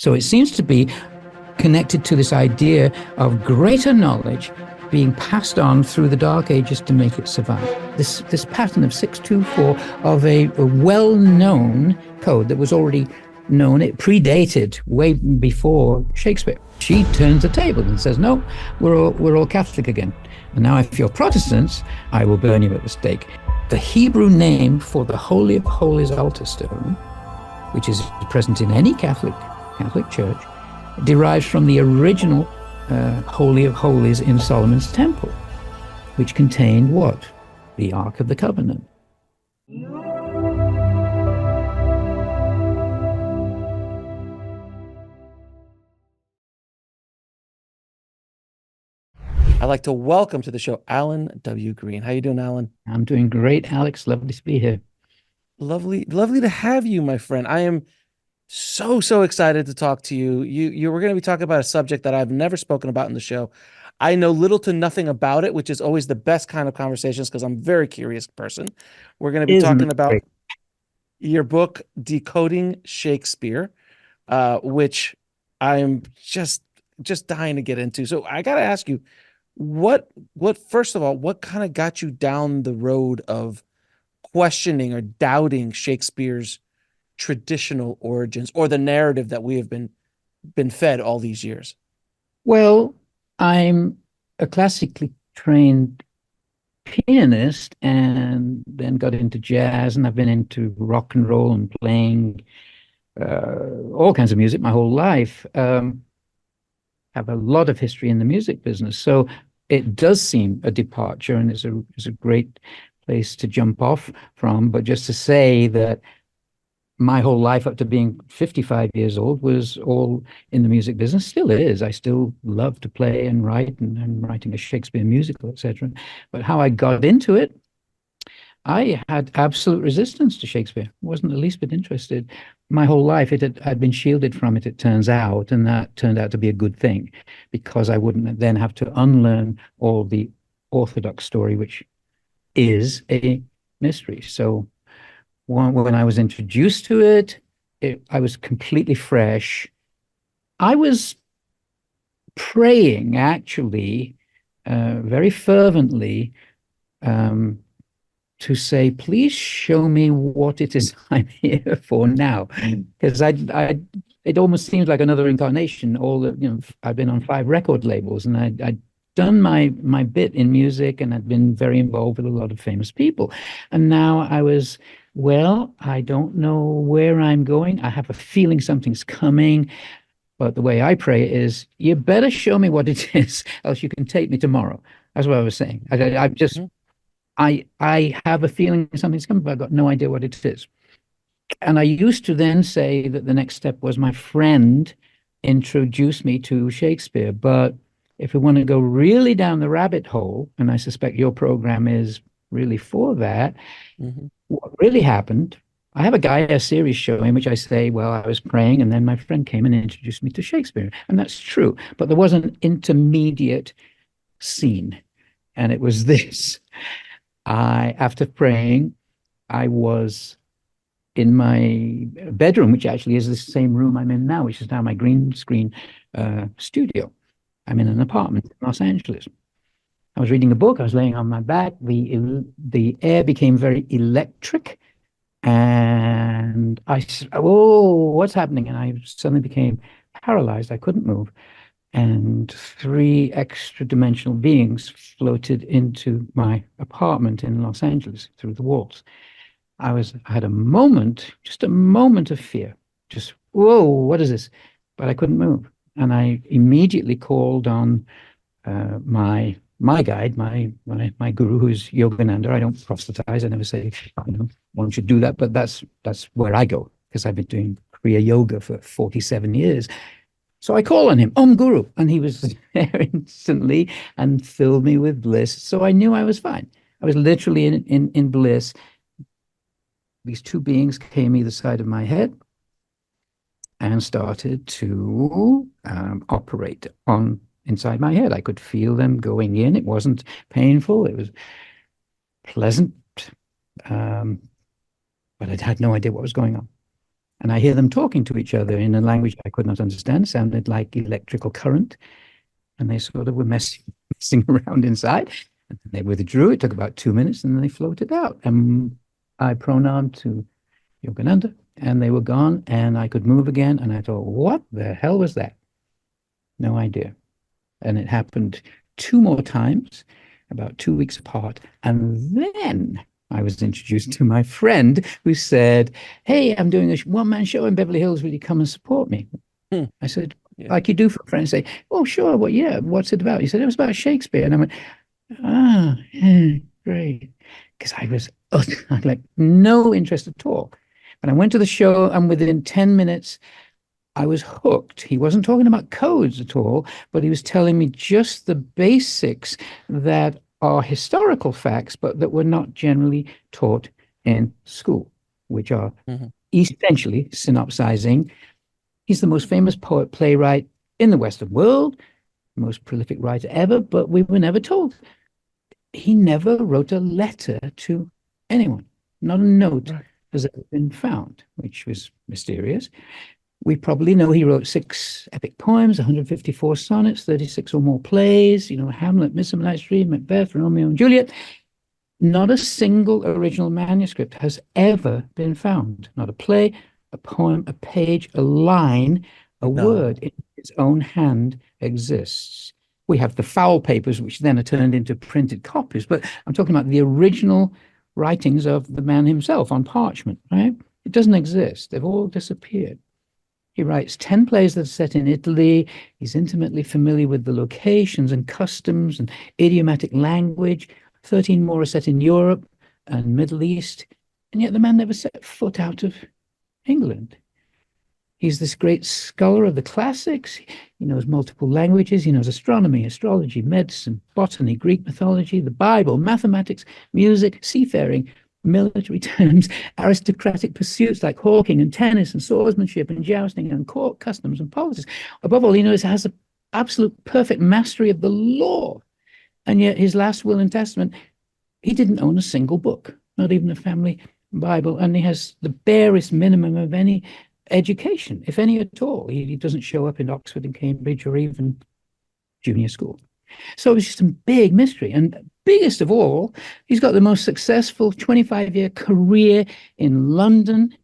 So it seems to be connected to this idea of greater knowledge being passed on through the Dark Ages to make it survive. This pattern of 624 of a well-known code that was already known, it predated way before Shakespeare. She turns the table and says, no, we're all Catholic again. And now if you're Protestants, I will burn you at the stake. The Hebrew name for the Holy of Holies altar stone, which is present in any Catholic church, derives from the original Holy of Holies in Solomon's temple, which contained what? The Ark of the Covenant. I'd like to welcome to the show Alan W. Green. How you doing, Alan? I'm doing great, Alex. Lovely to be here. Lovely to have you, my friend. I am so excited to talk to you. You were going to be talking about a subject that I've never spoken about in the show. I know little to nothing about it, which is always the best kind of conversations because I'm a very curious person. We're going to be talking about your book, Decoding Shakespeare, which I'm just dying to get into. So I got to ask you, what first of all, what kind of got you down the road of questioning or doubting Shakespeare's traditional origins or the narrative that we have been fed all these years? Well, I'm a classically trained pianist and then got into jazz, and I've been into rock and roll and playing all kinds of music my whole life. Have a lot of history in the music business. So it does seem a departure, and it's a great place to jump off from. But just to say that my whole life up to being 55 years old was all in the music business, still is. I still love to play and write, and I'm writing a Shakespeare musical, etc. But how I got into it, I had absolute resistance to Shakespeare. Wasn't the least bit interested. My whole life, I'd been shielded from it, it turns out, and that turned out to be a good thing because I wouldn't then have to unlearn all the orthodox story, which is a mystery. So when I was introduced to it, I was completely fresh. I was praying, actually, very fervently, to say, please show me what it is I'm here for now, because it almost seems like another incarnation. I've been on 5 record labels, and I'd done my bit in music, and I'd been very involved with a lot of famous people, and now I was, well, I don't know where I'm going. I have a feeling something's coming, but the way I pray is, you better show me what it is, else you can take me tomorrow. That's what I was saying. I have a feeling something's coming, but I've got no idea what it is. And I used to then say that the next step was my friend introduced me to Shakespeare. But if we want to go really down the rabbit hole, and I suspect your program is really for that, what really happened, I have a series show in which I say, well, I was praying, and then my friend came and introduced me to Shakespeare. And that's true. But there was an intermediate scene, and it was this. After praying, I was in my bedroom, which actually is the same room I'm in now, which is now my green screen studio. I'm in an apartment in Los Angeles. I was reading a book. I was laying on my back. The air became very electric, and I said, "Oh, what's happening?" And I suddenly became paralyzed. I couldn't move. And 3 extra-dimensional beings floated into my apartment in Los Angeles through the walls. I had just a moment of fear. Just, whoa, what is this? But I couldn't move. And I immediately called on my guide, my guru, who's Yogananda. I don't proselytize. I never say, one should do that, but that's where I go, because I've been doing Kriya Yoga for 47 years. So I call on him, Om Guru, and he was there instantly and filled me with bliss. So I knew I was fine. I was literally in bliss. These 2 beings came either side of my head and started to operate inside my head. I could feel them going in. It wasn't painful. It was pleasant, but I had no idea what was going on. And I hear them talking to each other in a language I could not understand. It sounded like electrical current. And they sort of were messing around inside. And then they withdrew. It took about 2 minutes, and then they floated out. And I pronarmed to Yogananda, and they were gone, and I could move again. And I thought, what the hell was that? No idea. And it happened 2 more times, about 2 weeks apart. And then I was introduced to my friend who said, hey, I'm doing a one-man show in Beverly Hills. Will you come and support me? I said, like you do for a friend, say, oh, sure. Well, yeah. What's it about? He said, it was about Shakespeare. And I went, yeah, great. Because I had like no interest at all. But I went to the show, and within 10 minutes, I was hooked. He wasn't talking about codes at all, but he was telling me just the basics that are historical facts, but that were not generally taught in school, which are essentially synopsizing. He's the most famous poet playwright in the Western world, most prolific writer ever, but we were never told. He never wrote a letter to anyone. Not a note has ever been found, which was mysterious. We probably know he wrote 6 epic poems, 154 sonnets, 36 or more plays, Hamlet, Midsummer Night's Dream, Macbeth, Romeo and Juliet. Not a single original manuscript has ever been found. Not a play, a poem, a page, a line, a word in its own hand exists. We have the foul papers, which then are turned into printed copies, but I'm talking about the original writings of the man himself on parchment, right? It doesn't exist. They've all disappeared. He writes 10 plays that are set in Italy. He's intimately familiar with the locations and customs and idiomatic language. 13 more are set in Europe and Middle East. And yet the man never set foot out of England. He's this great scholar of the classics. He knows multiple languages. He knows astronomy, astrology, medicine, botany, Greek mythology, the Bible, mathematics, music, seafaring, military terms, aristocratic pursuits like hawking and tennis and swordsmanship and jousting and court customs and politics. Above all, he has an absolute perfect mastery of the law. And yet his last will and testament, he didn't own a single book, not even a family Bible. And he has the barest minimum of any education, if any at all. He doesn't show up in Oxford and Cambridge or even junior school. So it's just a big mystery. And biggest of all, he's got the most successful 25-year career in London.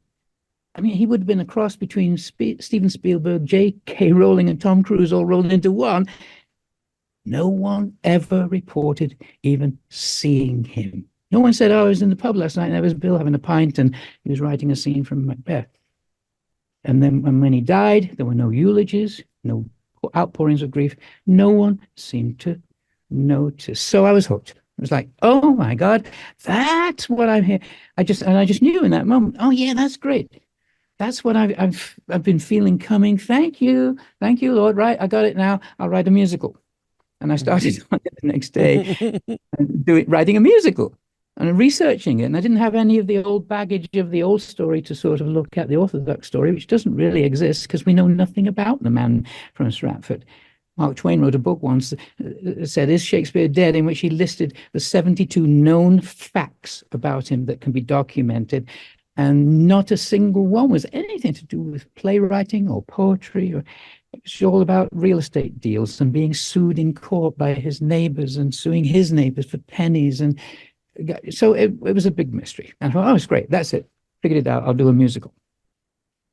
I mean, he would have been a cross between Steven Spielberg, J.K. Rowling, and Tom Cruise all rolled into one. No one ever reported even seeing him. No one said, oh, I was in the pub last night and there was Bill having a pint and he was writing a scene from Macbeth. And then when he died, there were no eulogies, no outpourings of grief. No one seemed to notice. So I was hooked. It was like, oh my God, that's what I'm here. I just knew in that moment, oh yeah, that's great. That's what I've been feeling coming. Thank you, Lord. Right, I got it now. I'll write a musical. And I started on it the next day, writing a musical and researching it. And I didn't have any of the old baggage of the old story to sort of look at, the orthodox story, which doesn't really exist because we know nothing about the man from Stratford. Mark Twain wrote a book once that said, Is Shakespeare Dead?, in which he listed the 72 known facts about him that can be documented. And not a single one was anything to do with playwriting or poetry. Or it's all about real estate deals and being sued in court by his neighbors and suing his neighbors for pennies. And so it was a big mystery. And I thought, oh, it's great. That's it. Figured it out. I'll do a musical.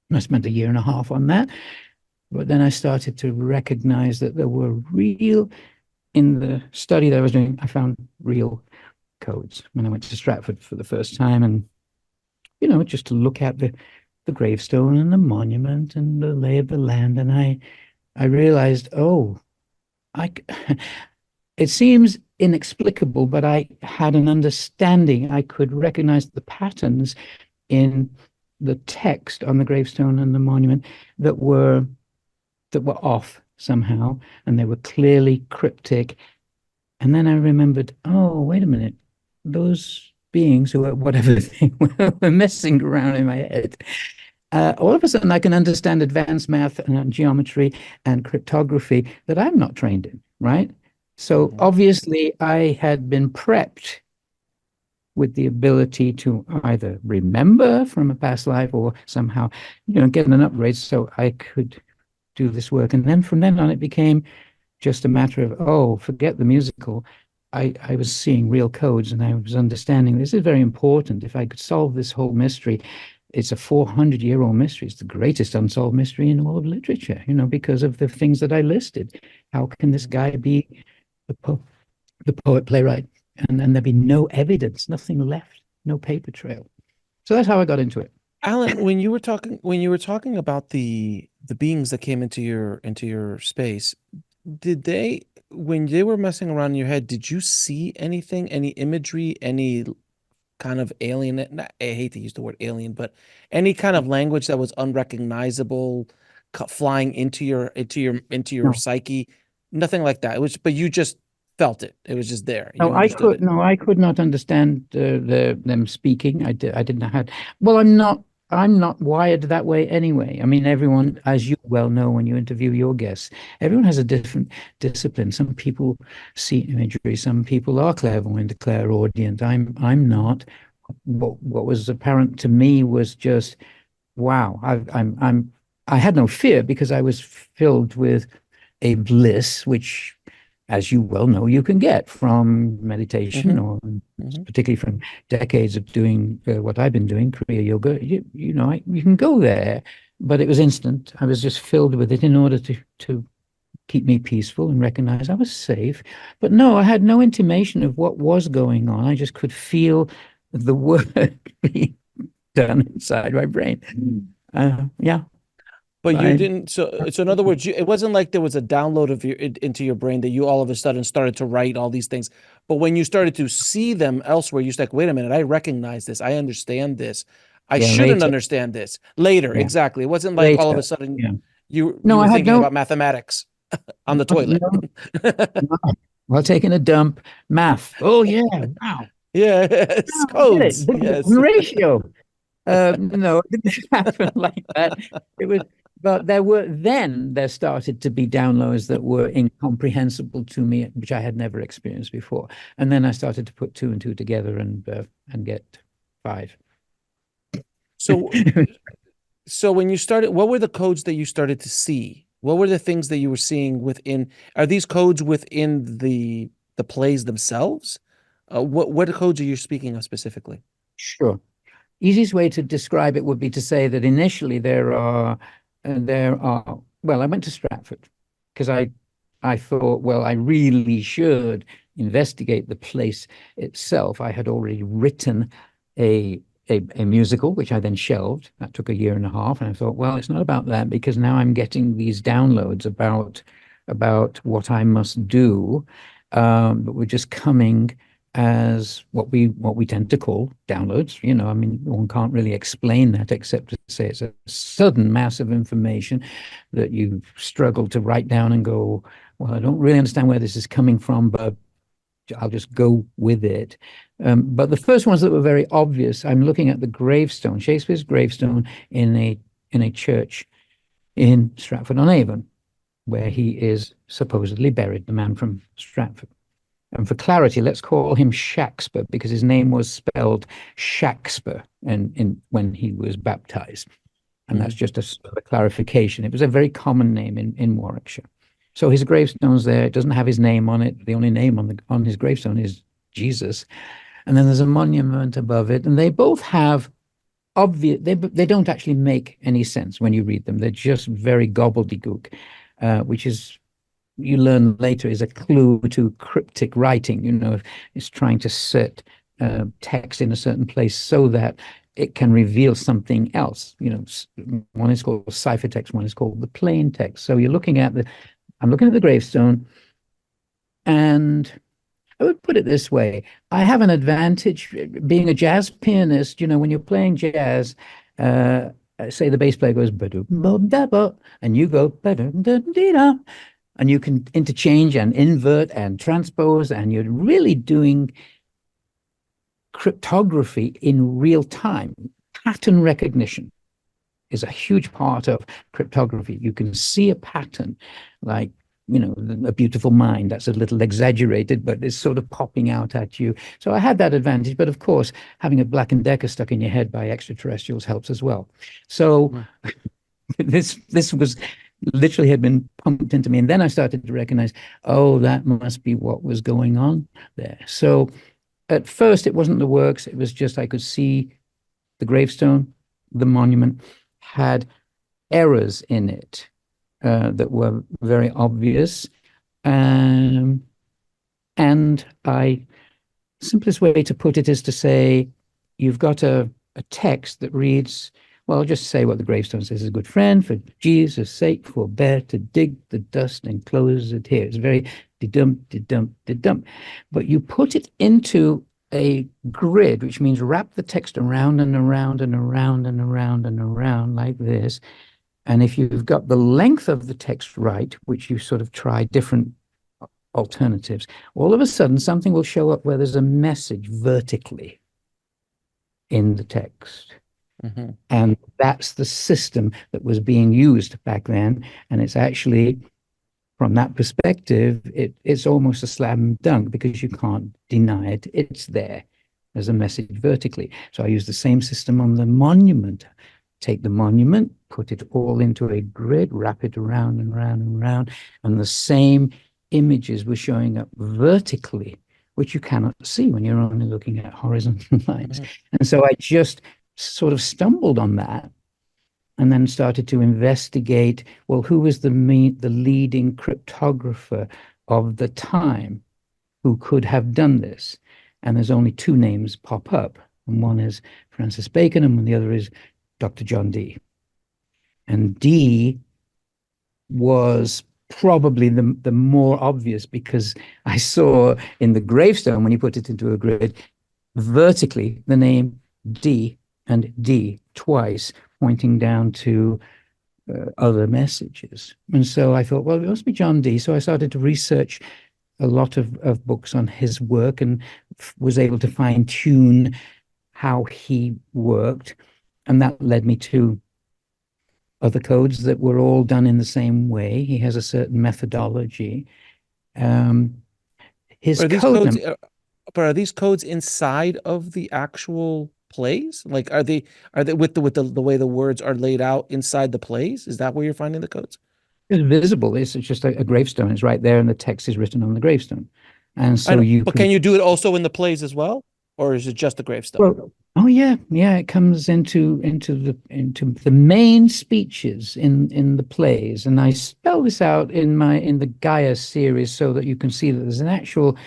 And I spent 1.5 years on that. But then I started to recognize that there were in the study that I was doing, I found real codes when I went to Stratford for the first time. And, just to look at the gravestone and the monument and the lay of the land. And I realized, it seems inexplicable, but I had an understanding. I could recognize the patterns in the text on the gravestone and the monument that were off somehow, and they were clearly cryptic. And then I remembered, oh, wait a minute, those beings who were whatever they were messing around in my head. All of a sudden, I can understand advanced math and geometry and cryptography that I'm not trained in, right? So obviously, I had been prepped with the ability to either remember from a past life or somehow, get an upgrade so I could do this work. And then from then on, it became just a matter of, oh, forget the musical. I was seeing real codes and I was understanding this is very important. If I could solve this whole mystery, it's a 400-year-old mystery. It's the greatest unsolved mystery in all of literature, because of the things that I listed. How can this guy be the poet playwright? And then there'd be no evidence, nothing left, no paper trail. So that's how I got into it. Alan, when you were talking about the beings that came into your space, did they, when they were messing around in your head, did you see anything, any imagery, any kind of alien, I hate to use the word alien, but any kind of language that was unrecognizable flying into your No. psyche? Nothing like that. It was, but you just felt it. It was just there. You No, understood it. No, I could not understand them speaking. I didn't know how. Well, I'm not wired that way anyway. I mean, everyone, as you well know, when you interview your guests, everyone has a different discipline. Some people see imagery. Some people are clairvoyant, clairaudient. I'm not. What was apparent to me was just, wow. I had no fear because I was filled with a bliss, which, as you well know, you can get from meditation or particularly from decades of doing what I've been doing, Kriya Yoga. You can go there, but it was instant. I was just filled with it in order to keep me peaceful and recognize I was safe. But no, I had no intimation of what was going on. I just could feel the work being done inside my brain. Yeah. But you didn't. So in other words, it wasn't like there was a download of into your brain that you all of a sudden started to write all these things. But when you started to see them elsewhere, you're like, wait a minute, I recognize this. I understand this. I shouldn't understand this later. Exactly. It wasn't like all of a sudden you were thinking about mathematics on the toilet. While taking a dump, math. Oh yeah, wow. Yeah, it's codes. Yes. Ratio. No, it didn't happen like that. It was, but there started to be downloads that were incomprehensible to me, which I had never experienced before. And then I started to put two and two together and get five. So, so when you started, what were the codes that you started to see? What were the things that you were seeing within? Are these codes within the plays themselves? What codes are you speaking of specifically? Sure. Easiest way to describe it would be to say that initially there are, well, I went to Stratford because I thought, well, I really should investigate the place itself. I had already written a musical, which I then shelved. That took a year and a half. And I thought, well, it's not about that because now I'm getting these downloads about what I must do. But we're just coming as what we tend to call downloads. I mean, one can't really explain that except to say it's a sudden mass of information that you struggle to write down and go, well, I don't really understand where this is coming from, but I'll just go with it. But the first ones that were very obvious, I'm looking at the gravestone, Shakespeare's gravestone in a church in Stratford-on-Avon, where he is supposedly buried, the man from Stratford. And for clarity, let's call him Shakespeare because his name was spelled Shakespeare when he was baptized. And that's just a clarification. It was a very common name in Warwickshire. So his gravestone's there. It doesn't have his name on it. The only name on his gravestone is Jesus. And then there's a monument above it. And they both have obvious, they don't actually make any sense when you read them. They're just very gobbledygook, which is, you learn later, is a clue to cryptic writing. It's trying to set text in a certain place so that it can reveal something else. One is called ciphertext, one is called the plain text. So I'm looking at the gravestone, and I would put it this way: I have an advantage being a jazz pianist. When you're playing jazz, say the bass player goes and you go and you can interchange and invert and transpose, and you're really doing cryptography in real time. Pattern recognition is a huge part of cryptography. You can see a pattern, like a beautiful mind. That's a little exaggerated, but it's sort of popping out at you. So I had that advantage. But of course, having a Black and Decker stuck in your head by extraterrestrials helps as well. So this was literally had been pumped into me. And then I started to recognize, oh, that must be what was going on there. So at first, it wasn't the works. It was just I could see the gravestone, the monument had errors in it that were very obvious. And simplest way to put it is to say, you've got a text that reads, well, just say what the gravestone says: a good friend, for Jesus' sake, forbear to dig the dust and close it here. It's very de-dump, de-dump, de-dump. But you put it into a grid, which means wrap the text around and around and around and around and around like this. And if you've got the length of the text right, which you sort of try different alternatives, all of a sudden something will show up where there's a message vertically in the text. And that's the system that was being used back then. And it's actually, from that perspective, it's almost a slam dunk because you can't deny it. It's there as a message vertically. So I use the same system on the monument. Take the monument, put it all into a grid, wrap it around and around and around, and the same images were showing up vertically, which you cannot see when you're only looking at horizontal lines. And so I just sort of stumbled on that and then started to investigate, well, who was the leading cryptographer of the time who could have done this? And there's only two names pop up, and one is Francis Bacon and the other is Dr. John Dee. And Dee was probably the more obvious, because I saw in the gravestone, when you put it into a grid, vertically the name Dee and D twice, pointing down to other messages. And so I thought, well, it must be John Dee. So I started to research a lot of books on his work and was able to fine tune how he worked. And that led me to other codes that were all done in the same way. He has a certain methodology. His are these code codes, but are these codes inside of the actual plays? Like, are they with the way the words are laid out inside the plays? Is that where you're finding the codes? is visible. It's just a gravestone. It's right there, and the text is written on the gravestone. And so but can you do it also in the plays as well, or is it just the gravestone? Well, oh yeah, it comes into the main speeches in the plays, and I spell this out in the Gaia series so that you can see that there's an actual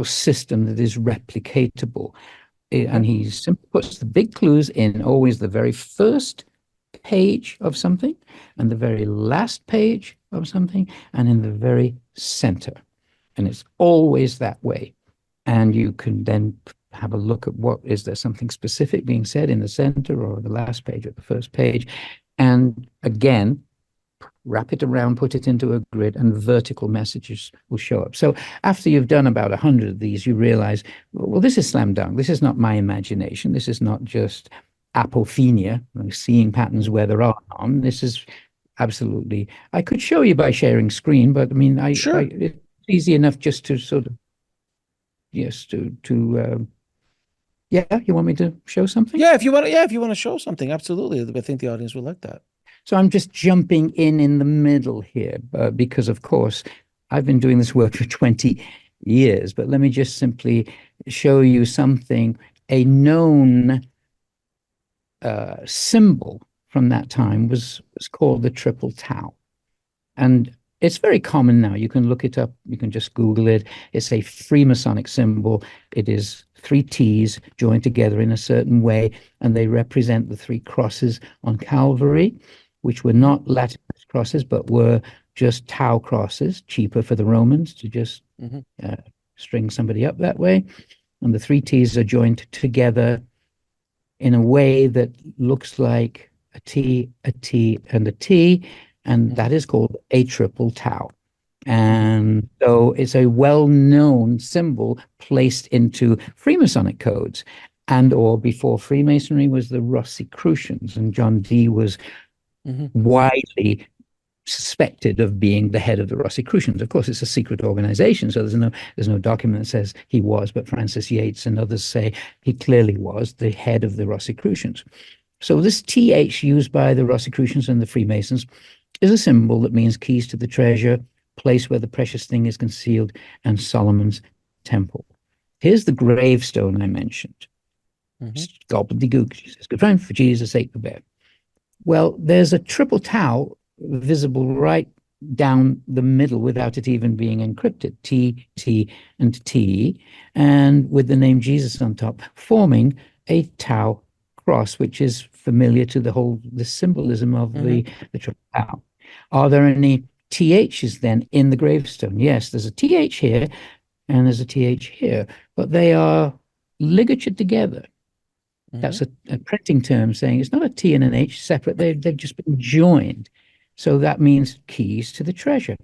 system that is replicatable. And he simply puts the big clues in always the very first page of something, and the very last page of something, and in the very center. And it's always that way. And you can then have a look at is there something specific being said in the center or the last page or the first page. And again, wrap it around, put it into a grid, and vertical messages will show up. So after you've done about 100 of these, you realize, well, this is slam dunk. This is not my imagination. This is not just apophenia, seeing patterns where there are none. This is absolutely, I could show you by sharing screen, but I mean, Sure. it's easy enough just to sort of, yes, yeah, you want me to show something? Yeah, if you want to show something, absolutely. I think the audience would like that. So I'm just jumping in the middle here, because of course I've been doing this work for 20 years, but let me just simply show you something, a known symbol from that time was called the triple tau. And it's very common now. You can look it up. You can just Google it. It's a Freemasonic symbol. It is 3 T's joined together in a certain way, and they represent the 3 crosses on Calvary, which were not Latin crosses, but were just tau crosses, cheaper for the Romans to just string somebody up that way. And the 3 T's are joined together in a way that looks like a T, a T, and a T, and that is called a triple tau. And so it's a well-known symbol placed into Freemasonic codes, and or before Freemasonry was the Rosicrucians, and John Dee was widely suspected of being the head of the Rosicrucians. Of course, it's a secret organization, so there's no document that says he was, but Francis Yates and others say he clearly was the head of the Rosicrucians. So this TH used by the Rosicrucians and the Freemasons is a symbol that means keys to the treasure, place where the precious thing is concealed, and Solomon's temple. Here's the gravestone I mentioned. Gobbledygook, she says, good friend, for Jesus' sake, the bear. Well, there's a triple tau visible right down the middle without it even being encrypted, T, T, and T, and with the name Jesus on top, forming a tau cross, which is familiar to the symbolism of the triple tau. Are there any THs then in the gravestone? Yes, there's a TH here and there's a TH here, but they are ligatured together. That's a printing term saying it's not a T and an H separate. They've just been joined. So that means keys to the treasure,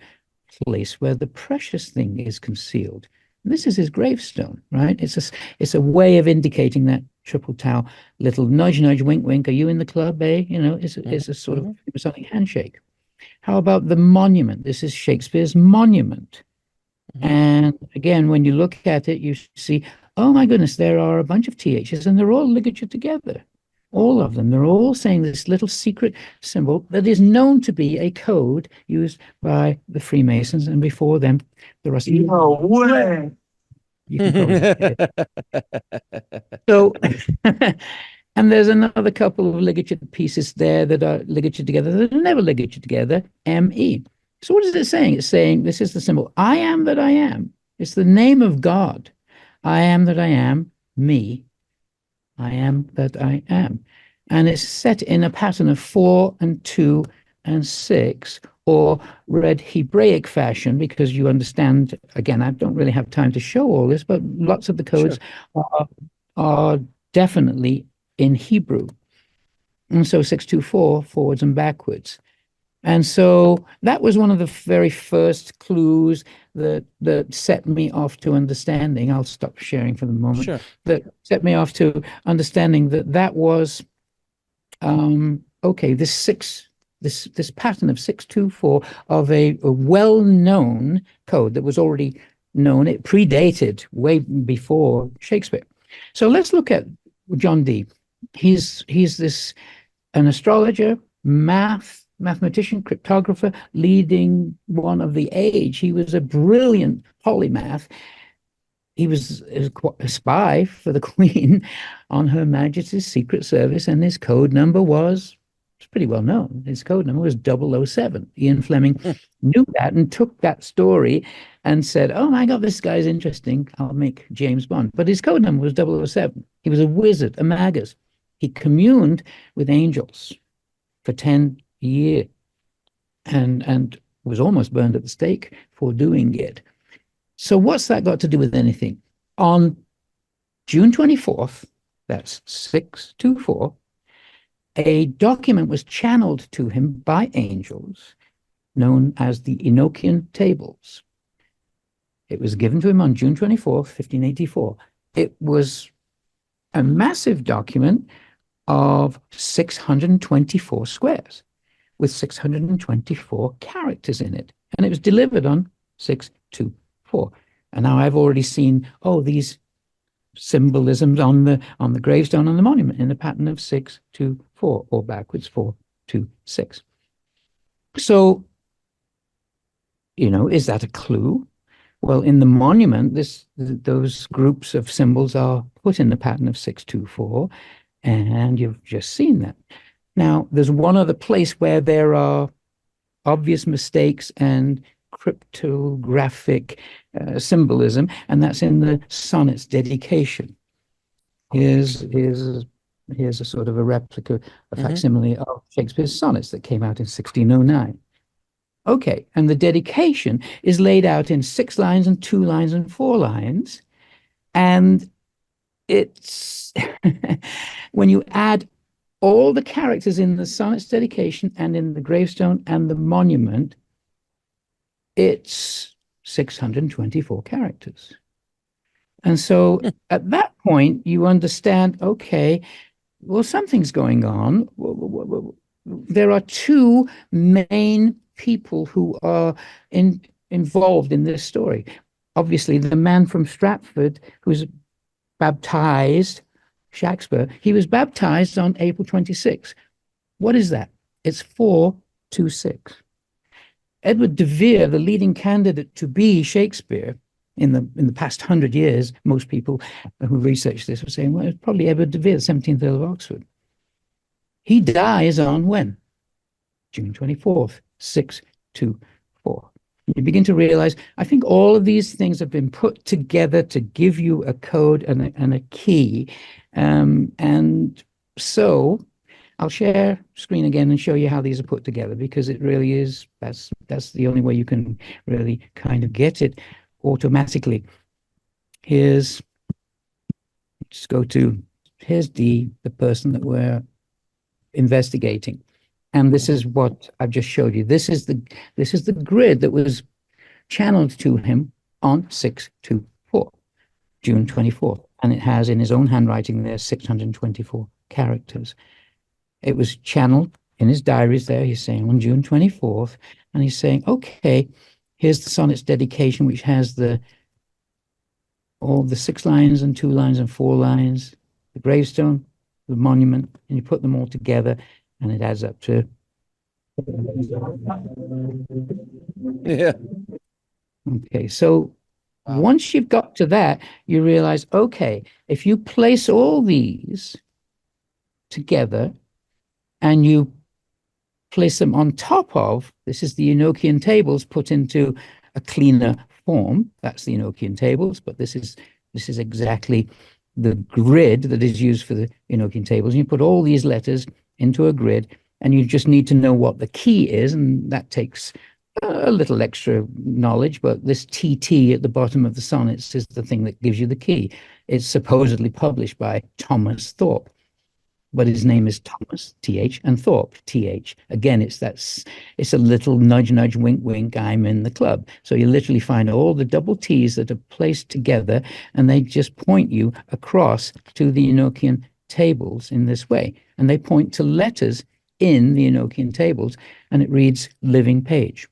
place where the precious thing is concealed. And this is his gravestone, right? It's a way of indicating that triple tau, little nudge, nudge, wink, wink. Are you in the club, eh? You know, it's a sort of something handshake. How about the monument? This is Shakespeare's monument. And again, when you look at it, you see, oh my goodness, there are a bunch of THs and they're all ligatured together. All of them. They're all saying this little secret symbol that is known to be a code used by the Freemasons and before them, the Rosicrucians. No way. You can so, and there's another couple of ligatured pieces there that are ligatured together that are never ligatured together, ME. So what is it saying? It's saying, this is the symbol, I am that I am. It's the name of God. I am that I am, me. I am that I am. And it's set in a pattern of 4 and 2 and 6, or read Hebraic fashion, because you understand, again, I don't really have time to show all this, but lots of the codes are definitely in Hebrew. And so 624, forwards and backwards. And so that was one of the very first clues that set me off to understanding. I'll stop sharing for the moment. Sure. That set me off to understanding that was okay. This pattern of 624 of a well-known code that was already known. It predated way before Shakespeare. So let's look at John Dee. He's an astrologer, mathematician, cryptographer, leading one of the age. He was a brilliant polymath. He was a spy for the Queen on Her Majesty's Secret Service, and his code number was, it's pretty well known. His code number was 007. Ian Fleming knew that and took that story and said, oh my God, this guy's interesting. I'll make James Bond. But his code number was 007. He was a wizard, a magus. He communed with angels for 10 years and was almost burned at the stake for doing it. So what's that got to do with anything? On June 24th, that's 624, a document was channeled to him by angels known as the Enochian Tables. It was given to him on June 24th, 1584. It was a massive document of 624 squares with 624 characters in it. And it was delivered on 624. And now I've already seen, these symbolisms on the gravestone on the monument in the pattern of 624, or backwards 426. So, is that a clue? Well, in the monument, those groups of symbols are put in the pattern of 624, and you've just seen that. Now, there's one other place where there are obvious mistakes and cryptographic symbolism, and that's in the sonnet's dedication. Here's a sort of a replica, a facsimile of Shakespeare's sonnets that came out in 1609. Okay, and the dedication is laid out in 6 lines and 2 lines and 4 lines, and it's when you add all the characters in the sonnet's dedication and in the gravestone and the monument, it's 624 characters. And so at that point, you understand, okay, well, something's going on. There are 2 main people who are involved in this story. Obviously, the man from Stratford who's baptized Shakespeare, he was baptized on April 26th. What is that? It's 426. Edward de Vere, the leading candidate to be Shakespeare in the past 100 years, most people who research this were saying, well, it's probably Edward de Vere, the 17th Earl of Oxford. He dies on when? June 24th, 624. You begin to realize, I think all of these things have been put together to give you a code and a key. And so I'll share screen again and show you how these are put together, because it really is, that's the only way you can really kind of get it automatically. Here's, just go to, here's the person that we're investigating. And this is what I've just showed you. This is the grid that was channeled to him on 624, June 24th. And it has in his own handwriting there 624 characters. It was channeled in his diaries there. He's saying on June 24th, and he's saying, okay, here's the sonnet's dedication, which has all the 6 lines and 2 lines and 4 lines, the gravestone, the monument, and you put them all together, and it adds up to. Yeah. Okay, so wow. Once you've got to that, you realize, okay, if you place all these together and you place them on top of, this is the Enochian tables put into a cleaner form. That's the Enochian tables, but this is exactly the grid that is used for the Enochian tables. And you put all these letters into a grid, and you just need to know what the key is, and that takes a little extra knowledge, but this TT at the bottom of the sonnets is the thing that gives you the key. It's supposedly published by Thomas Thorpe, but his name is Thomas, TH, and Thorpe, TH. Again, it's a little nudge, nudge, wink, wink, I'm in the club. So you literally find all the double T's that are placed together, and they just point you across to the Enochian tables in this way. And they point to letters in the Enochian tables, and it reads living page.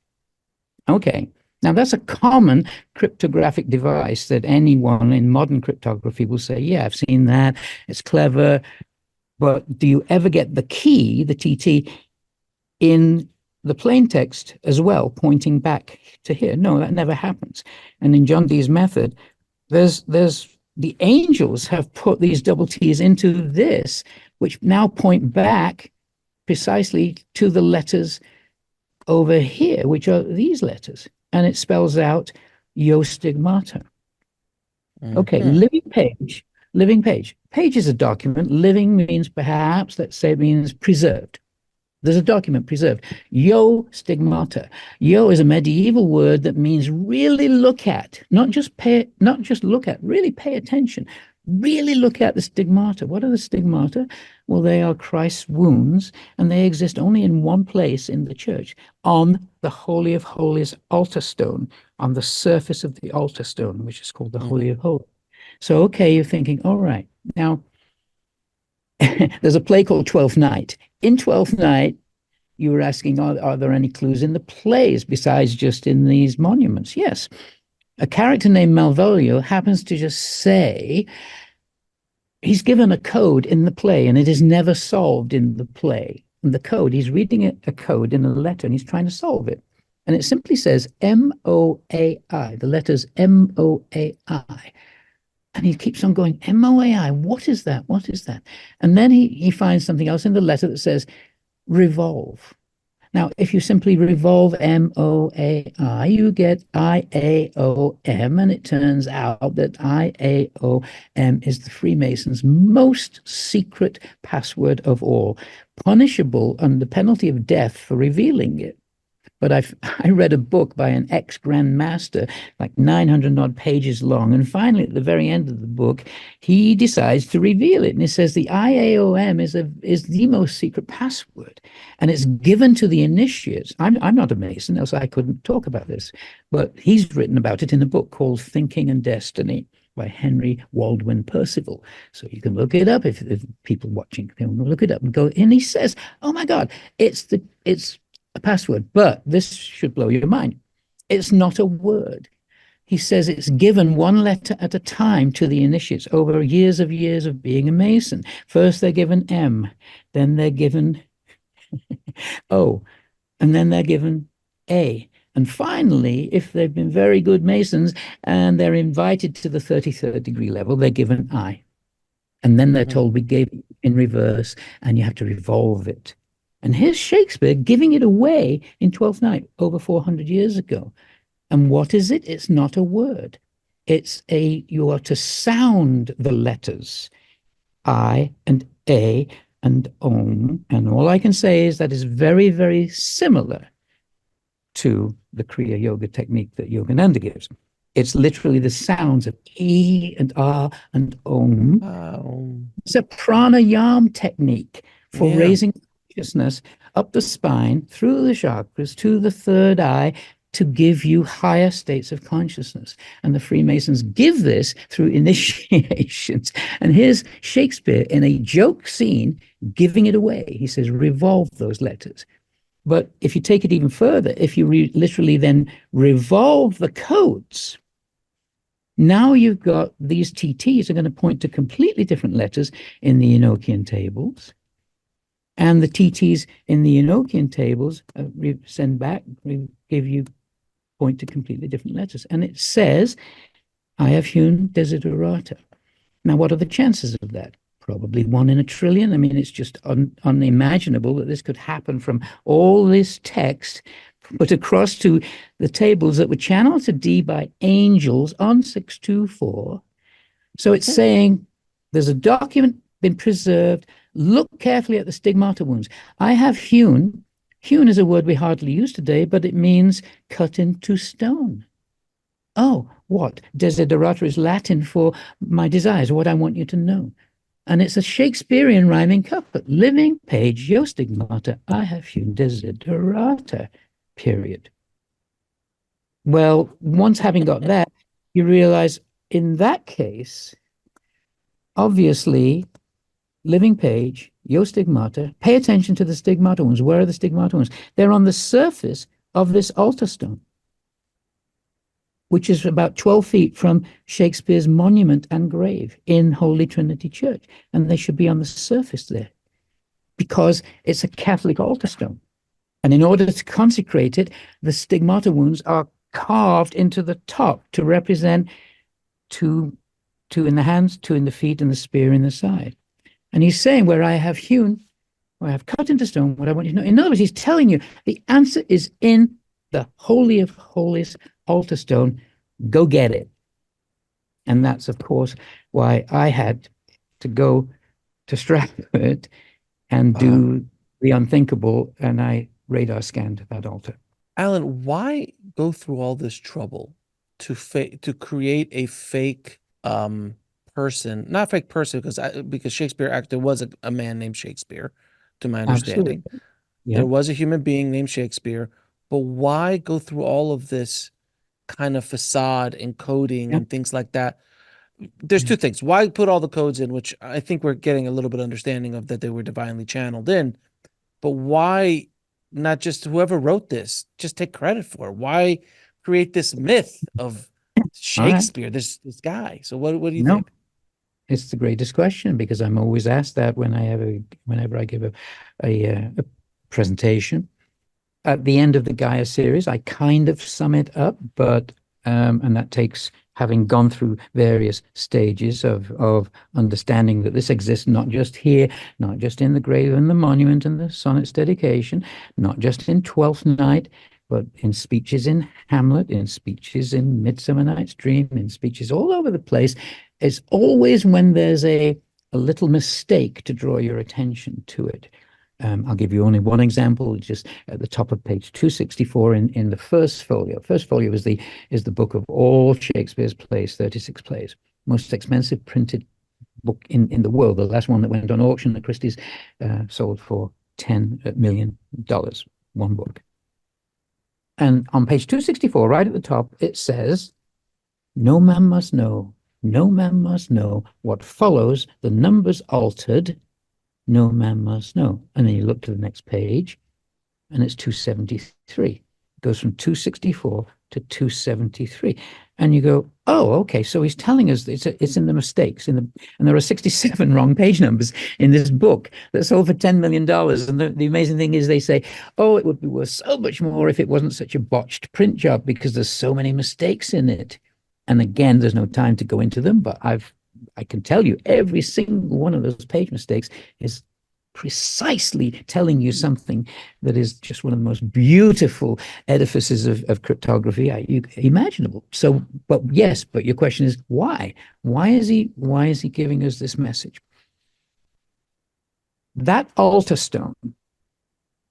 Okay, now that's a common cryptographic device that anyone in modern cryptography will say, yeah, I've seen that, it's clever, but do you ever get the key, the TT, in the plain text as well, pointing back to here? No, that never happens. And in John Dee's method, there's the angels have put these double T's into this, which now point back precisely to the letters over here, which are these letters, and it spells out Stigmata. Okay, living page. Page is a document. Living means perhaps, let's say it means preserved. There's a document preserved. Stigmata. Is a medieval word that means really look at, not just look at, really pay attention. Really look at the stigmata. What are the stigmata? Well, they are Christ's wounds, and they exist only in one place in the church, on the Holy of Holies altar stone, on the surface of the altar stone, which is called the Holy of Holies. So, okay, you're thinking, all right, now, there's a play called Twelfth Night. In Twelfth Night, you were asking, are there any clues in the plays besides just in these monuments? Yes. A character named Malvolio happens to just say he's given a code in the play, and it is never solved in the play. And the code, he's reading a code in a letter, and he's trying to solve it. And it simply says M-O-A-I, the letters M-O-A-I. And he keeps on going, M-O-A-I, what is that? What is that? And then he finds something else in the letter that says revolve. Now, if you simply revolve M-O-A-I, you get I-A-O-M, and it turns out that I-A-O-M is the Freemasons' most secret password of all, punishable under penalty of death for revealing it. But I read a book by an ex-Grand Master, like 900 odd pages long. And finally, at the very end of the book, he decides to reveal it. And he says the IAOM is the most secret password. And it's given to the initiates. I'm not a Mason, else I couldn't talk about this. But he's written about it in a book called Thinking and Destiny by Henry Waldwin Percival. So you can look it up if people watching can look it up and go. And he says, oh my God, it's a password. But this should blow your mind. It's not a word. He says it's given one letter at a time to the initiates over years of being a Mason. First, they're given M, then they're given O, and then they're given A. And finally, if they've been very good Masons and they're invited to the 33rd degree level, they're given I. And then they're told, we gave it in reverse and you have to revolve it. And here's Shakespeare giving it away in Twelfth Night over 400 years ago. And what is it? It's not a word. You are to sound the letters I and A and Om. And all I can say is that is very, very similar to the Kriya Yoga technique that Yogananda gives. It's literally the sounds of E and R and Om. Wow. It's a pranayama technique for raising consciousness up the spine, through the chakras, to the third eye, to give you higher states of consciousness. And the Freemasons give this through initiations. And here's Shakespeare in a joke scene giving it away. He says, revolve those letters. But if you take it even further, if you literally then revolve the codes, now you've got these TTs are going to point to completely different letters in the Enochian tables. And the TTs in the Enochian tables send back, give you point to completely different letters. And it says, I have hewn desiderata. Now, what are the chances of that? Probably 1 in a trillion. I mean, it's just unimaginable that this could happen from all this text put across to the tables that were channeled to D by angels on 624. So it's saying there's a document been preserved. Look carefully at the stigmata wounds. I have hewn. Hewn is a word we hardly use today, but it means cut into stone. Oh, what? Desiderata is Latin for my desires, what I want you to know. And it's a Shakespearean rhyming couplet. Living page, yo stigmata, I have hewn desiderata, period. Well, once having got that, you realize in that case, obviously, living page, yo stigmata, pay attention to the stigmata wounds. Where are the stigmata wounds? They're on the surface of this altar stone, which is about 12 feet from Shakespeare's monument and grave in Holy Trinity Church. And they should be on the surface there because it's a Catholic altar stone. And in order to consecrate it, the stigmata wounds are carved into the top to represent two in the hands, 2 in the feet, and the spear in the side. And he's saying, where I have hewn, where I have cut into stone, what I want you to know. In other words, he's telling you the answer is in the Holy of Holies altar stone. Go get it. And that's, of course, why I had to go to Stratford and do the unthinkable, and I radar scanned that altar. Alan, why go through all this trouble to create a fake person? Not fake person, because Shakespeare actually was a man named Shakespeare, to my understanding. Yep. There was a human being named Shakespeare, but why go through all of this kind of facade and coding and things like that? There's two things. Why put all the codes in, which I think we're getting a little bit of understanding of, that they were divinely channeled in, but why not just whoever wrote this, just take credit for it? Why create this myth of Shakespeare, this guy? So what do you think? It's the greatest question, because I'm always asked that whenever I give a presentation. At the end of the Gaia series, I kind of sum it up, but and that takes having gone through various stages of understanding that this exists not just here, not just in the grave and the monument and the sonnet's dedication, not just in Twelfth Night, but in speeches in Hamlet, in speeches in Midsummer Night's Dream, in speeches all over the place. It's always when there's a little mistake to draw your attention to it. I'll give you only one example, just at the top of page 264 in the first folio. First folio is the book of all Shakespeare's plays, 36 plays. Most expensive printed book in the world. The last one that went on auction at Christie's sold for $10 million, one book. And on page 264, right at the top, it says, no man must know, no man must know what follows the numbers altered. No man must know. And then you look to the next page, and it's 273. It goes from 264 to 273. And you go, oh, okay. So he's telling us it's in the mistakes and there are 67 wrong page numbers in this book that sold for $10 million. And the amazing thing is they say, oh, it would be worth so much more if it wasn't such a botched print job because there's so many mistakes in it. And again, there's no time to go into them, but I can tell you every single one of those page mistakes is precisely telling you something that is just one of the most beautiful edifices of cryptography imaginable. So, but your question is why? Why is he giving us this message? That altar stone,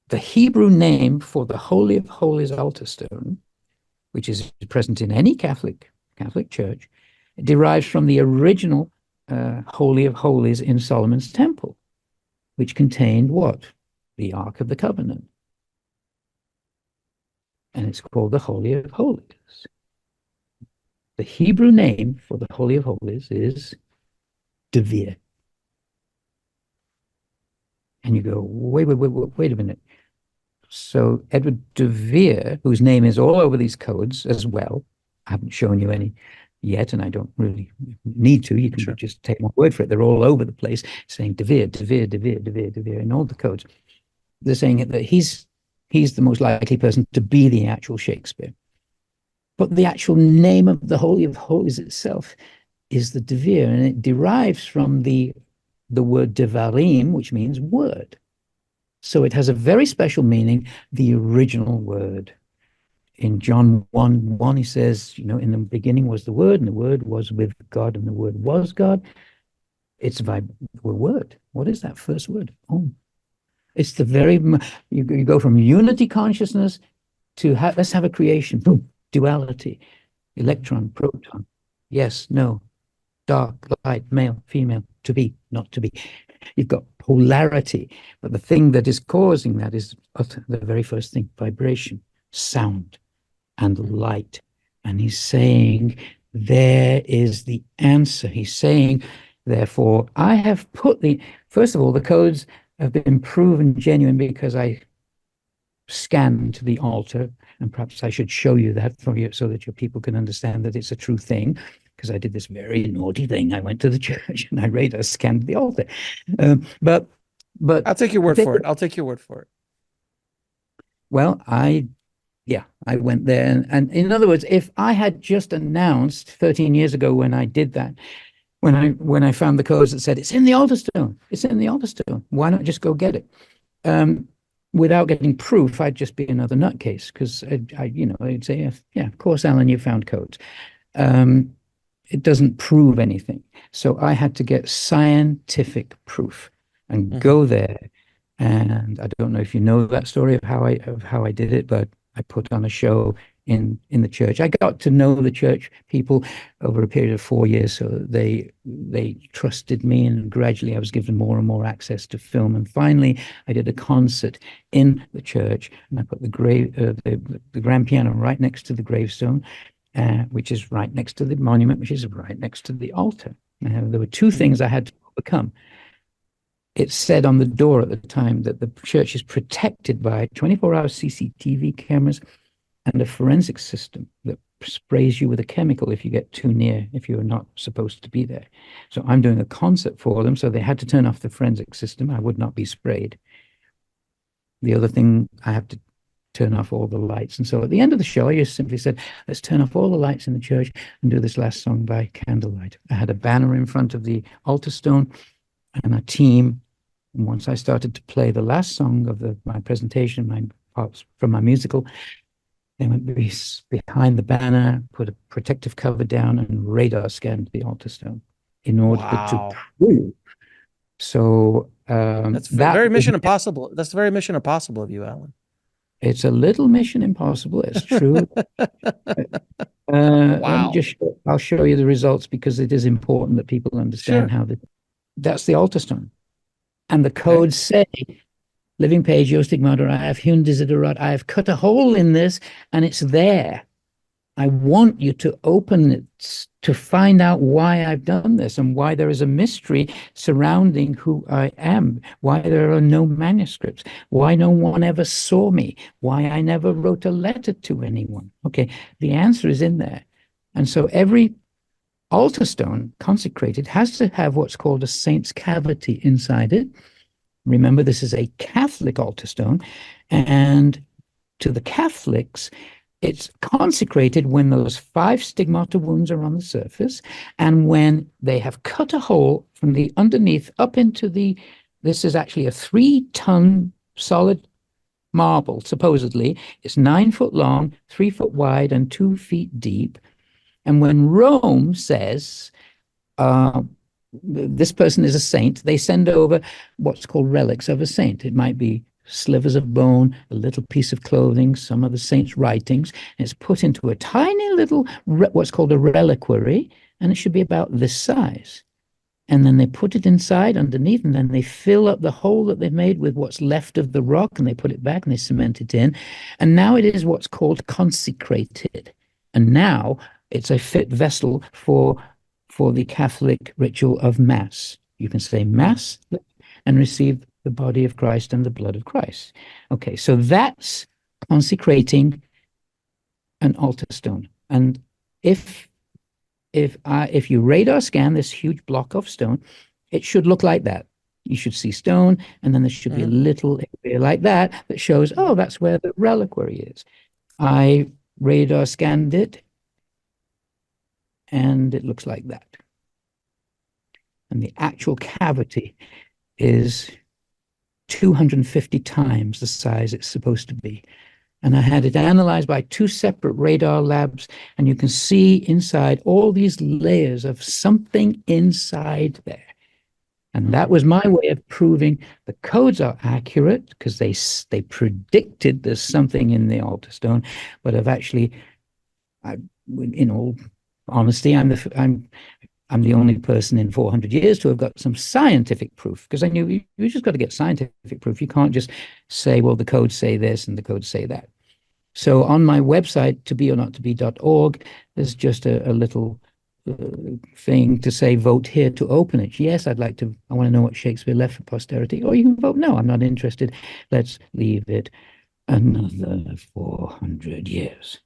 the Hebrew name for the Holy of Holies altar stone, which is present in any Catholic church, it derives from the original Holy of Holies in Solomon's temple, which contained what? The Ark of the Covenant. And it's called the Holy of Holies. The Hebrew name for the Holy of Holies is Vere. And you go, wait a minute. So Edward de Vere, whose name is all over these codes as well, I haven't shown you any yet, and I don't really need to. You can just take my word for it. They're all over the place saying De Vere, De Vere, De Vere, De Vere, De Vere in all the codes. They're saying that he's the most likely person to be the actual Shakespeare. But the actual name of the Holy of Holies itself is the De Vere, and it derives from the word Devarim, which means word. So it has a very special meaning, the original word. In John 1:1, he says, in the beginning was the Word, and the Word was with God, and the Word was God. It's the word. What is that first word? Oh, it's the very, you go from unity consciousness to let's have a creation. Boom, duality, electron, proton, yes, no, dark, light, male, female, to be, not to be. You've got polarity, but the thing that is causing that is the very first thing, vibration, sound, and light. And he's saying, there is the answer. He's saying, therefore, I have put first of all, the codes have been proven genuine because I scanned the altar, and perhaps I should show you that for you so that your people can understand that it's a true thing, because I did this very naughty thing. I went to the church and I radar scanned the altar. But I'll take your word for it. I'll take your word for it. Well, I went there. And in other words, if I had just announced 13 years ago when I did that, when I found the codes that said, it's in the altar stone, it's in the altar stone, why not just go get it? Without getting proof, I'd just be another nutcase, because I'd say, yeah, of course, Alan, you found codes. It doesn't prove anything. So I had to get scientific proof and go there. And I don't know if you know that story of how I did it, but I put on a show in the church. I got to know the church people over a period of 4 years, so they trusted me, and gradually I was given more and more access to film. And finally, I did a concert in the church, and I put the grand piano right next to the gravestone, which is right next to the monument, which is right next to the altar. There were two things I had to overcome. It said on the door at the time that the church is protected by 24-hour CCTV cameras and a forensic system that sprays you with a chemical if you get too near, if you're not supposed to be there. So I'm doing a concert for them, so they had to turn off the forensic system. I would not be sprayed. The other thing, I have to turn off all the lights. And so at the end of the show, I just simply said, let's turn off all the lights in the church and do this last song by candlelight. I had a banner in front of the altar stone and a team. And once I started to play the last song of my presentation, my parts from my musical, they went behind the banner, put a protective cover down, and radar scanned the altar stone in order to prove. So that's very Mission Impossible. That's very Mission Impossible of you, Alan. It's a little Mission Impossible. It's true. Wow. I'll show you the results, because it is important that people understand how that's the altar stone. And the codes say, living page, your stigmata, I have hewn desiderat, I have cut a hole in this, and it's there. I want you to open it to find out why I've done this and why there is a mystery surrounding who I am, why there are no manuscripts, why no one ever saw me, why I never wrote a letter to anyone. Okay, the answer is in there. And so every altar stone consecrated has to have what's called a saint's cavity inside it. Remember, this is a Catholic altar stone, and to the Catholics, it's consecrated when those 5 stigmata wounds are on the surface, and when they have cut a hole from the underneath up into this is actually a 3-ton solid marble, supposedly. It's 9 foot long, 3 foot wide, and 2 feet deep. And when Rome says, this person is a saint, they send over what's called relics of a saint. It might be slivers of bone, a little piece of clothing, some of the saint's writings. And it's put into a tiny little, what's called a reliquary, and it should be about this size. And then they put it inside underneath, and then they fill up the hole that they've made with what's left of the rock, and they put it back and they cement it in. And now it is what's called consecrated. And now it's a fit vessel for the Catholic ritual of Mass. You can say Mass and receive the body of Christ and the blood of Christ. Okay, so that's consecrating an altar stone. And if you radar scan this huge block of stone, it should look like that. You should see stone, and then there should be a little area like that that shows, oh, that's where the reliquary is. I radar scanned it, and it looks like that. And the actual cavity is 250 times the size it's supposed to be. And I had it analyzed by 2 separate radar labs, and you can see inside all these layers of something inside there. And that was my way of proving the codes are accurate, because they predicted there's something in the altar stone. But I've actually, in all honesty, I'm the only person in 400 years to have got some scientific proof, because I knew you just got to get scientific proof. You can't just say, well, the codes say this and the codes say that. So on my website, tobeornottobe.org, there's just a little thing to say, vote here to open it. Yes, I want to know what Shakespeare left for posterity. Or you can vote, no, I'm not interested. Let's leave it another 400 years.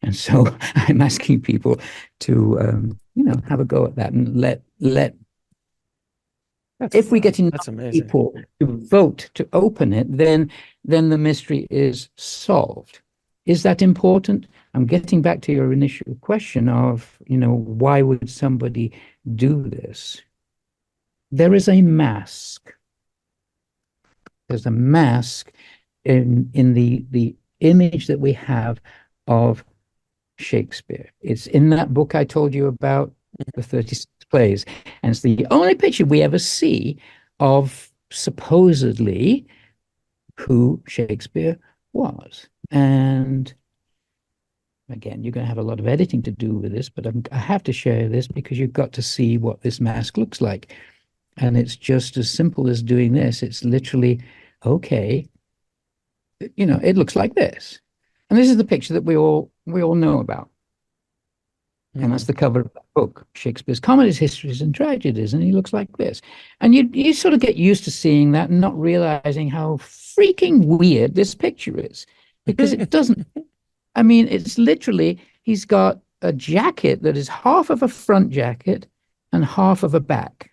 And so I'm asking people to, have a go at that, and if we get enough people to vote to open it, then the mystery is solved. Is that important? I'm getting back to your initial question of, why would somebody do this? There is a mask. There's a mask in the image that we have of Shakespeare. It's in that book I told you about, the 36 plays, and it's the only picture we ever see of supposedly who Shakespeare was. And again, you're going to have a lot of editing to do with this, but I have to share this because you've got to see what this mask looks like. And it's just as simple as doing this. It's literally, okay, it looks like this. And this is the picture that we all know about. And that's the cover of that book, Shakespeare's Comedies, Histories, and Tragedies. And he looks like this. And you sort of get used to seeing that and not realizing how freaking weird this picture is. Because it doesn't, it's literally, he's got a jacket that is half of a front jacket and half of a back.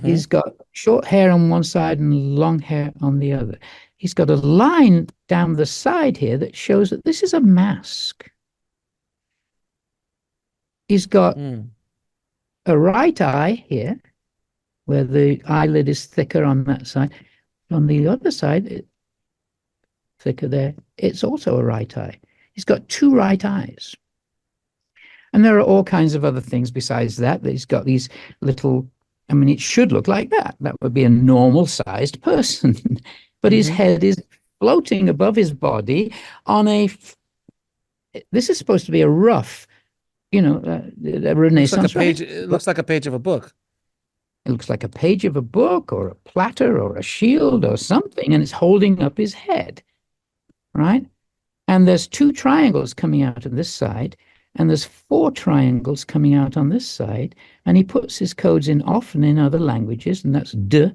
He's got short hair on one side and long hair on the other. He's got a line down the side here that shows that this is a mask. He's got a right eye here, where the eyelid is thicker on that side. On the other side, thicker there, it's also a right eye. He's got 2 right eyes. And there are all kinds of other things besides that. He's got these little, it should look like that. That would be a normal-sized person. But his head is floating above his body on this is supposed to be a rough, a Renaissance. It looks like a page of a book. It looks like a page of a book or a platter or a shield or something, and it's holding up his head, right? And there's 2 triangles coming out of this side, and there's 4 triangles coming out on this side. And he puts his codes in often in other languages, and that's de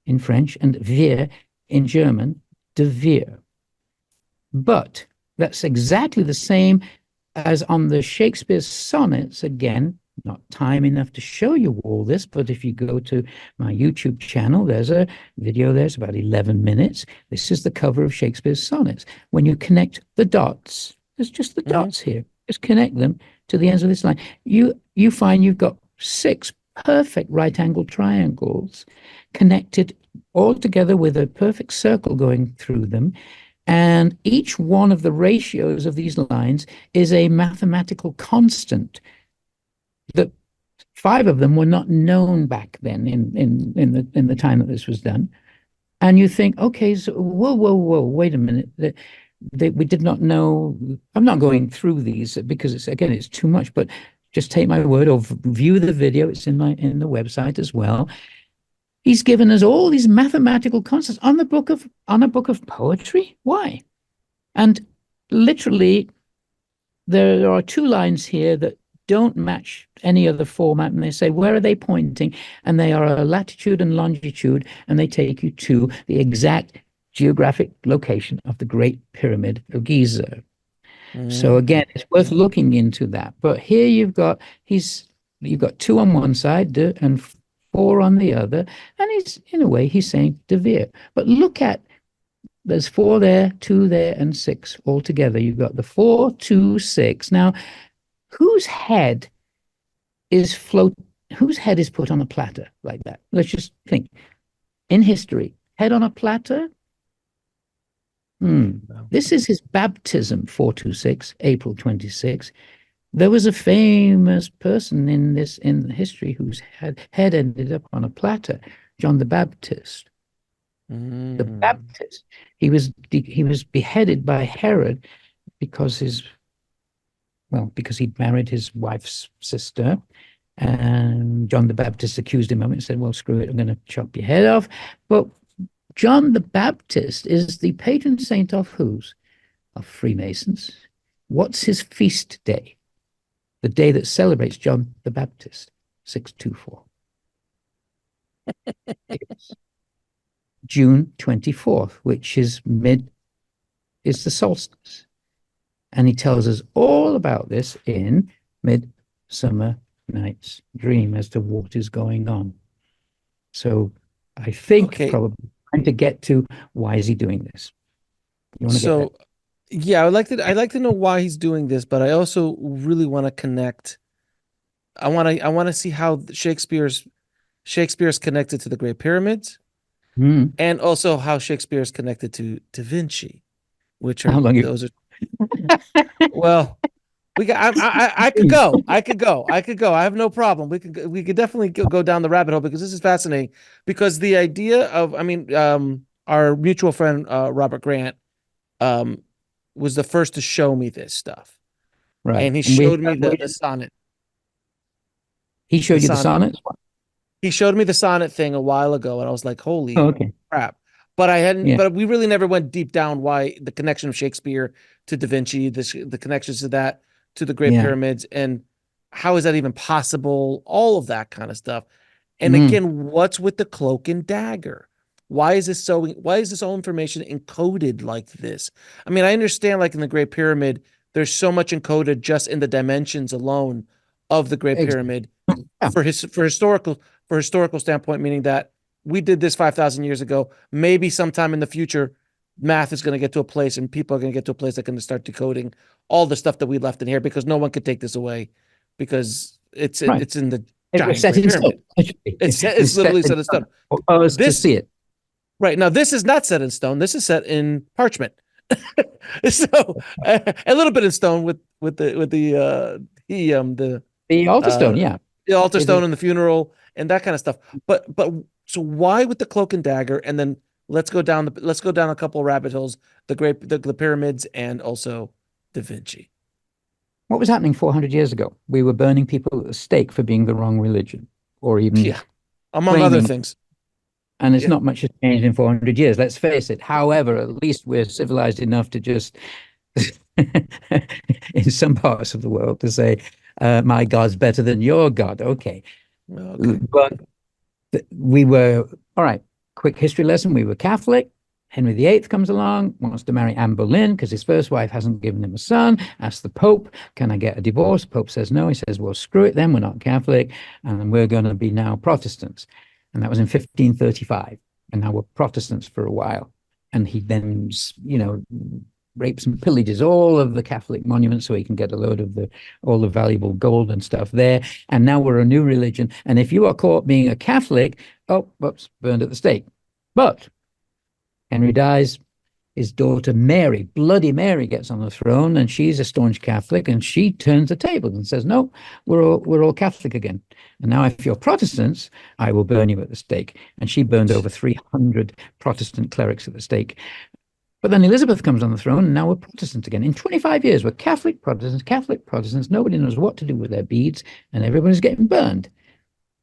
in French and Vere in German, de Vere. But that's exactly the same as on the Shakespeare sonnets. Again, not time enough to show you all this, but if you go to my YouTube channel, there's a video there's about 11 minutes. This is the cover of Shakespeare's sonnets. When you connect the dots, there's just the dots here. Just connect them to the ends of this line. You find you've got 6 perfect right-angled triangles connected all together with a perfect circle going through them. And each one of the ratios of these lines is a mathematical constant. That 5 of them were not known back then in the time that this was done. And you think, okay, so whoa, wait a minute. We did not know. I'm not going through these because it's too much, but just take my word or view the video. It's in the website as well. He's given us all these mathematical constants on a book of poetry. Why? And literally, there are 2 lines here that don't match any other format, and they say, where are they pointing? And they are a latitude and longitude, and they take you to the exact geographic location of the Great Pyramid of Giza. So again, it's worth looking into that. But here you've got 2 on one side and 4 on the other, and he's in a way he's saying de Vere. But look at, there's 4 there, 2 there, and 6 all together. You've got the 4, 2, 6. Now, whose head is put on a platter like that? Let's just think. In history, head on a platter. This is his baptism, 426, April 26. There was a famous person in history whose head ended up on a platter, John the Baptist. The Baptist. He was beheaded by Herod because he'd married his wife's sister, and John the Baptist accused him of it and said, well, screw it, I'm going to chop your head off. But John the Baptist is the patron saint of whose? Of Freemasons. What's his feast day? The day that celebrates John the Baptist, 624. It's June 24th, which is the solstice. And he tells us all about this in Midsummer Night's Dream as to what is going on. So I think probably trying to get to why is he doing this? You want to get that? Yeah, I'd like to know why he's doing this, but I also really want to connect. I want to see how Shakespeare's connected to the Great Pyramids, and also how Shakespeare is connected to Da Vinci, which are those are. Well, I could go. I have no problem. We could definitely go down the rabbit hole because this is fascinating. Because the idea of, our mutual friend Robert Grant was the first to show me this stuff, right? And he showed me the sonnet. He showed you the sonnet? He showed me the sonnet thing a while ago, and I was like, "Holy crap!" But I hadn't. Yeah. But we really never went deep down why the connection of Shakespeare to Da Vinci, the connections to that, to the Great Pyramids, and how is that even possible? All of that kind of stuff. And again, what's with the cloak and dagger? Why is this all information encoded like this? I mean, I understand, like in the Great Pyramid, there's so much encoded just in the dimensions alone of the Great Pyramid for historical standpoint, meaning that we did this 5,000 years ago. Maybe sometime in the future, math is going to get to a place and people are going to get to a place that can start decoding all the stuff that we left in here, because no one could take this away because it's in the giant Great Pyramid. It's literally set in stone. To see it. Right. Now, this is not set in stone. This is set in parchment. So a little bit in stone with the altar stone, the altar stone and the funeral and that kind of stuff. But so why with the cloak and dagger? And then let's go down a couple of rabbit holes, the pyramids and also Da Vinci. What was happening 400 years ago? We were burning people at the stake for being the wrong religion, or even among other things. And it's not much has changed in 400 years, let's face it. However, at least we're civilized enough to just in some parts of the world to say, my God's better than your God. Okay. Okay. But we were, all right, quick history lesson. We were Catholic. Henry VIII comes along, wants to marry Anne Boleyn because his first wife hasn't given him a son. Asks the Pope, can I get a divorce? The Pope says no. He says, well, screw it then. We're not Catholic and we're going to be now Protestants. And that was in 1535. And now we're Protestants for a while. And he then, rapes and pillages all of the Catholic monuments so he can get a load of all the valuable gold and stuff there. And now we're a new religion. And if you are caught being a Catholic, oh, whoops, burned at the stake. But Henry dies. His daughter Mary, Bloody Mary, gets on the throne, and she's a staunch Catholic, and she turns the table and says, no, we're all Catholic again. And now if you're Protestants, I will burn you at the stake. And she burned over 300 Protestant clerics at the stake. But then Elizabeth comes on the throne, and now we're Protestants again. In 25 years, we're Catholic Protestants. Nobody knows what to do with their beads, and everybody's getting burned,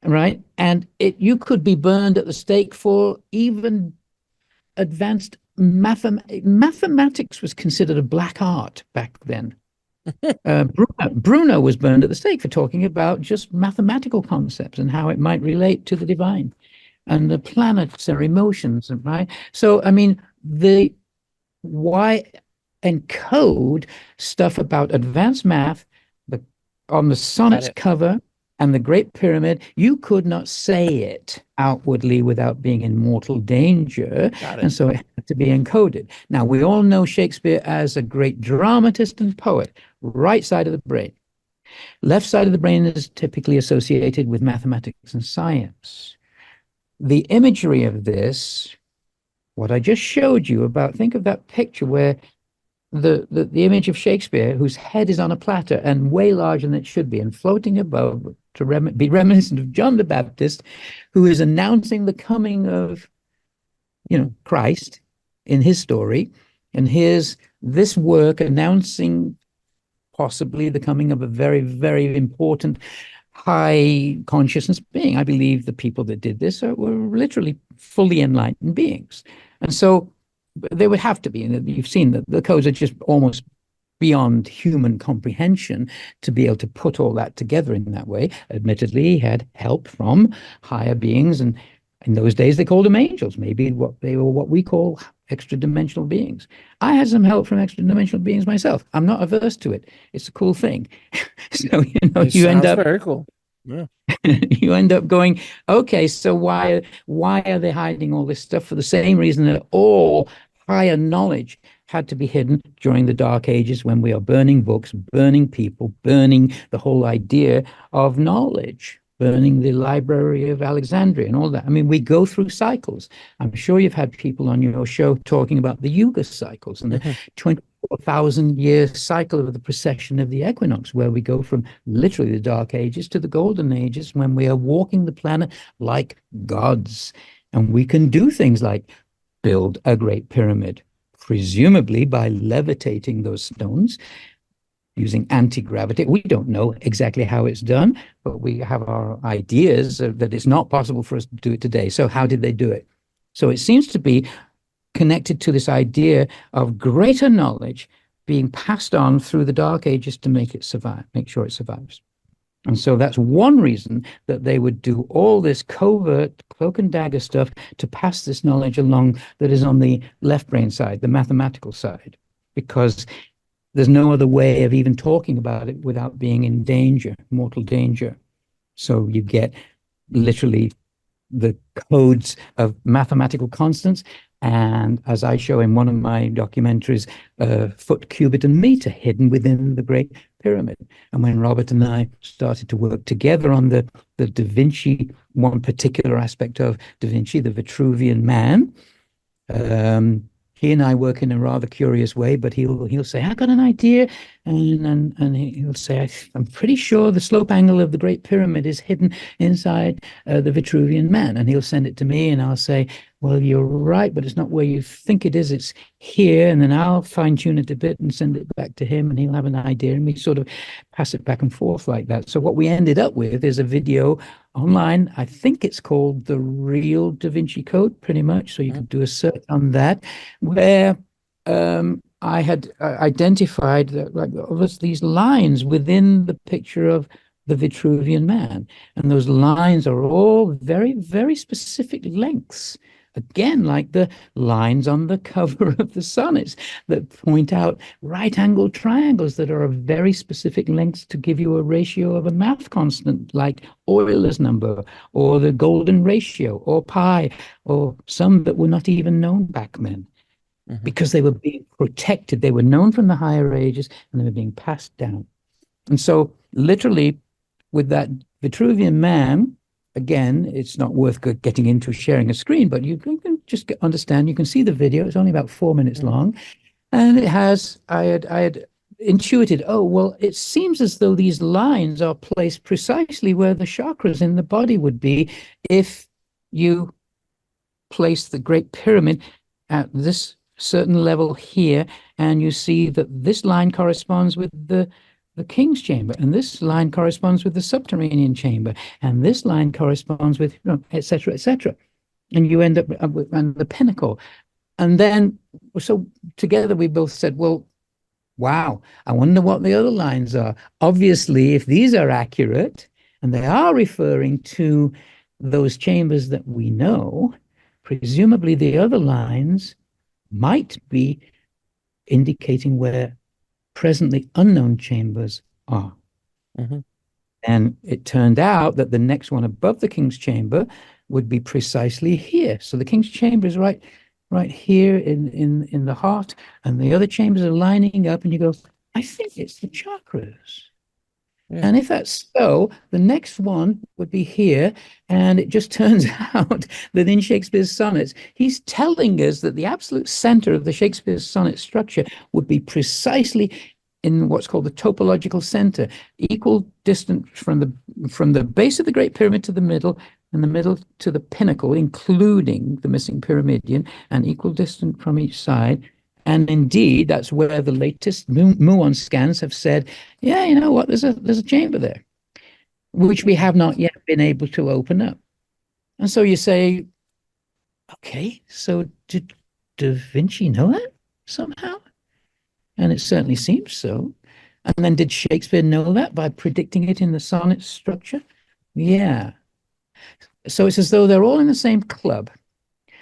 right? And you could be burned at the stake for even advanced mathematics was considered a black art back then. Bruno was burned at the stake for talking about just mathematical concepts and how it might relate to the divine and the planetary motions, right? So, I mean, why encode stuff about advanced math on the sonnet's cover and the Great Pyramid? You could not say it outwardly without being in mortal danger. And so it had to be encoded. Now, we all know Shakespeare as a great dramatist and poet, right side of the brain. Left side of the brain is typically associated with mathematics and science. The imagery of this, what I just showed you about, think of that picture where the image of Shakespeare, whose head is on a platter and way larger than it should be, and floating above to be reminiscent of John the Baptist, who is announcing the coming of, Christ in his story. And here's this work announcing possibly the coming of a very, very important high consciousness being. I believe the people that did this were literally fully enlightened beings. And so they would have to be, and you've seen that the codes are just almost beyond human comprehension to be able to put all that together in that way. Admittedly, he had help from higher beings, and in those days they called them angels, maybe what we call extra-dimensional beings. I had some help from extra-dimensional beings myself. I'm not averse to it. It's a cool thing. So, you end up very cool. Yeah. You end up going, okay, so why are they hiding all this stuff? For the same reason that all higher knowledge had to be hidden during the Dark Ages, when we are burning books, burning people, burning the whole idea of knowledge, burning the Library of Alexandria and all that. I mean, we go through cycles. I'm sure you've had people on your show talking about the Yuga cycles and the 24,000-year cycle of the precession of the equinox, where we go from literally the Dark Ages to the Golden Ages, when we are walking the planet like gods. And we can do things like build a Great Pyramid, presumably by levitating those stones using anti-gravity. We don't know exactly how it's done, but we have our ideas that it's not possible for us to do it today. So how did they do it? So it seems to be connected to this idea of greater knowledge being passed on through the Dark Ages to make it survive, make sure it survives. And so that's one reason that they would do all this covert cloak and dagger stuff to pass this knowledge along that is on the left brain side, the mathematical side, because there's no other way of even talking about it without being in danger, mortal danger. So you get literally the codes of mathematical constants. And as I show in one of my documentaries, foot, cubit, and meter hidden within the Great Pyramid. And when Robert and I started to work together on the Da Vinci, one particular aspect of Da Vinci, the Vitruvian Man, he and I work in a rather curious way, but he'll say, I got an idea. And he'll say, I'm pretty sure the slope angle of the Great Pyramid is hidden inside the Vitruvian Man. And he'll send it to me and I'll say, well, you're right, but it's not where you think it is. It's here. And then I'll fine tune it a bit and send it back to him, and he'll have an idea, and we sort of pass it back and forth like that. So what we ended up with is a video online. I think it's called The Real Da Vinci Code, pretty much. So you can do a search on that, where I had identified that, like, these lines within the picture of the Vitruvian Man, and those lines are all very, very specific lengths. Again, like the lines on the cover of the sonnets that point out right-angled triangles that are of very specific lengths to give you a ratio of a math constant, like Euler's number, or the golden ratio, or pi, or some that were not even known back then, because they were being protected. They were known from the higher ages, and they were being passed down. And so, literally, with that Vitruvian Man, again, it's not worth getting into sharing a screen, but you can just understand. You can see the video. It's only about 4 minutes long, and it has. I had intuited. Oh well, it seems as though these lines are placed precisely where the chakras in the body would be if you place the Great Pyramid at this certain level here, and you see that this line corresponds with the king's chamber, and this line corresponds with the subterranean chamber, and this line corresponds with, etc., etc. And you end up with the pinnacle. And then, so together we both said, well, wow, I wonder what the other lines are. Obviously, if these are accurate, and they are referring to those chambers that we know, presumably the other lines might be indicating where presently unknown chambers are. And it turned out that the next one above the king's chamber would be precisely here. So the king's chamber is right here in the heart, and the other chambers are lining up, and you go, I think it's the chakras. Yeah. And if that's so, the next one would be here. And it just turns out that in Shakespeare's sonnets, he's telling us that the absolute center of the Shakespeare's sonnet structure would be precisely in what's called the topological center, equal distance from the base of the Great Pyramid to the middle, and the middle to the pinnacle, including the missing pyramidion, and equal distant from each side. And indeed, that's where the latest muon scans have said, yeah, you know what, there's a chamber there, which we have not yet been able to open up. And so you say, okay, so did Da Vinci know that somehow? And it certainly seems so. And then did Shakespeare know that by predicting it in the sonnet structure? Yeah. So it's as though they're all in the same club.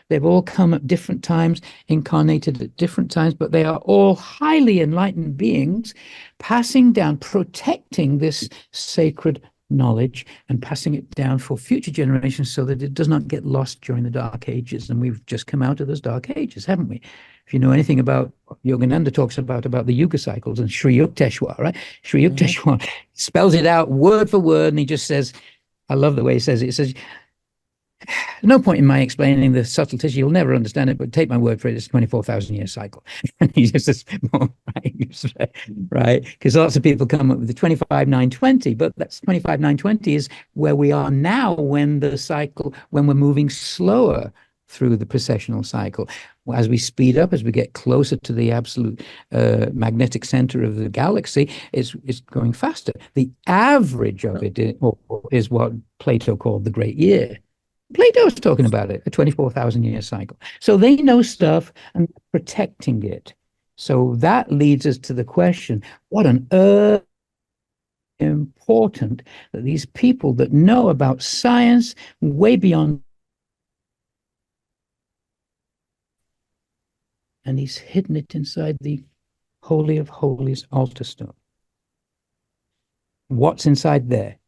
They've all come at different times, incarnated at different times, but they are all highly enlightened beings passing down, protecting this sacred knowledge and passing it down for future generations so that it does not get lost during the Dark Ages. And we've just come out of those Dark Ages, haven't we? If you know anything about, Yogananda talks about the Yuga cycles and Sri Yukteswar, right? Sri Yukteswar spells it out word for word, and he just says, I love the way he says it. He says, no point in my explaining the subtleties. You'll never understand it, but take my word for it. It's a 24,000 year cycle. And he just says, right? Because lots of people come up with the 25,920, but that's 25,920 is where we are now when we're moving slower through the precessional cycle. As we speed up, as we get closer to the absolute magnetic center of the galaxy, it's going faster. The average of it is what Plato called the great year. Plato's talking about it, a 24,000 year cycle. So they know stuff and protecting it. So that leads us to the question, what on earth is important that these people that know about science way beyond, and he's hidden it inside the Holy of Holies altar stone. What's inside there?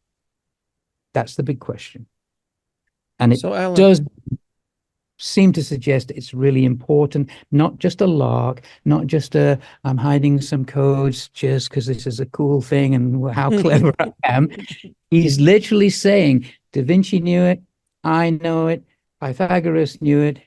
That's the big question. And it does seem to suggest it's really important, not just a lark, not just I'm hiding some codes just because this is a cool thing and how clever I am. He's literally saying, Da Vinci knew it, I know it, Pythagoras knew it,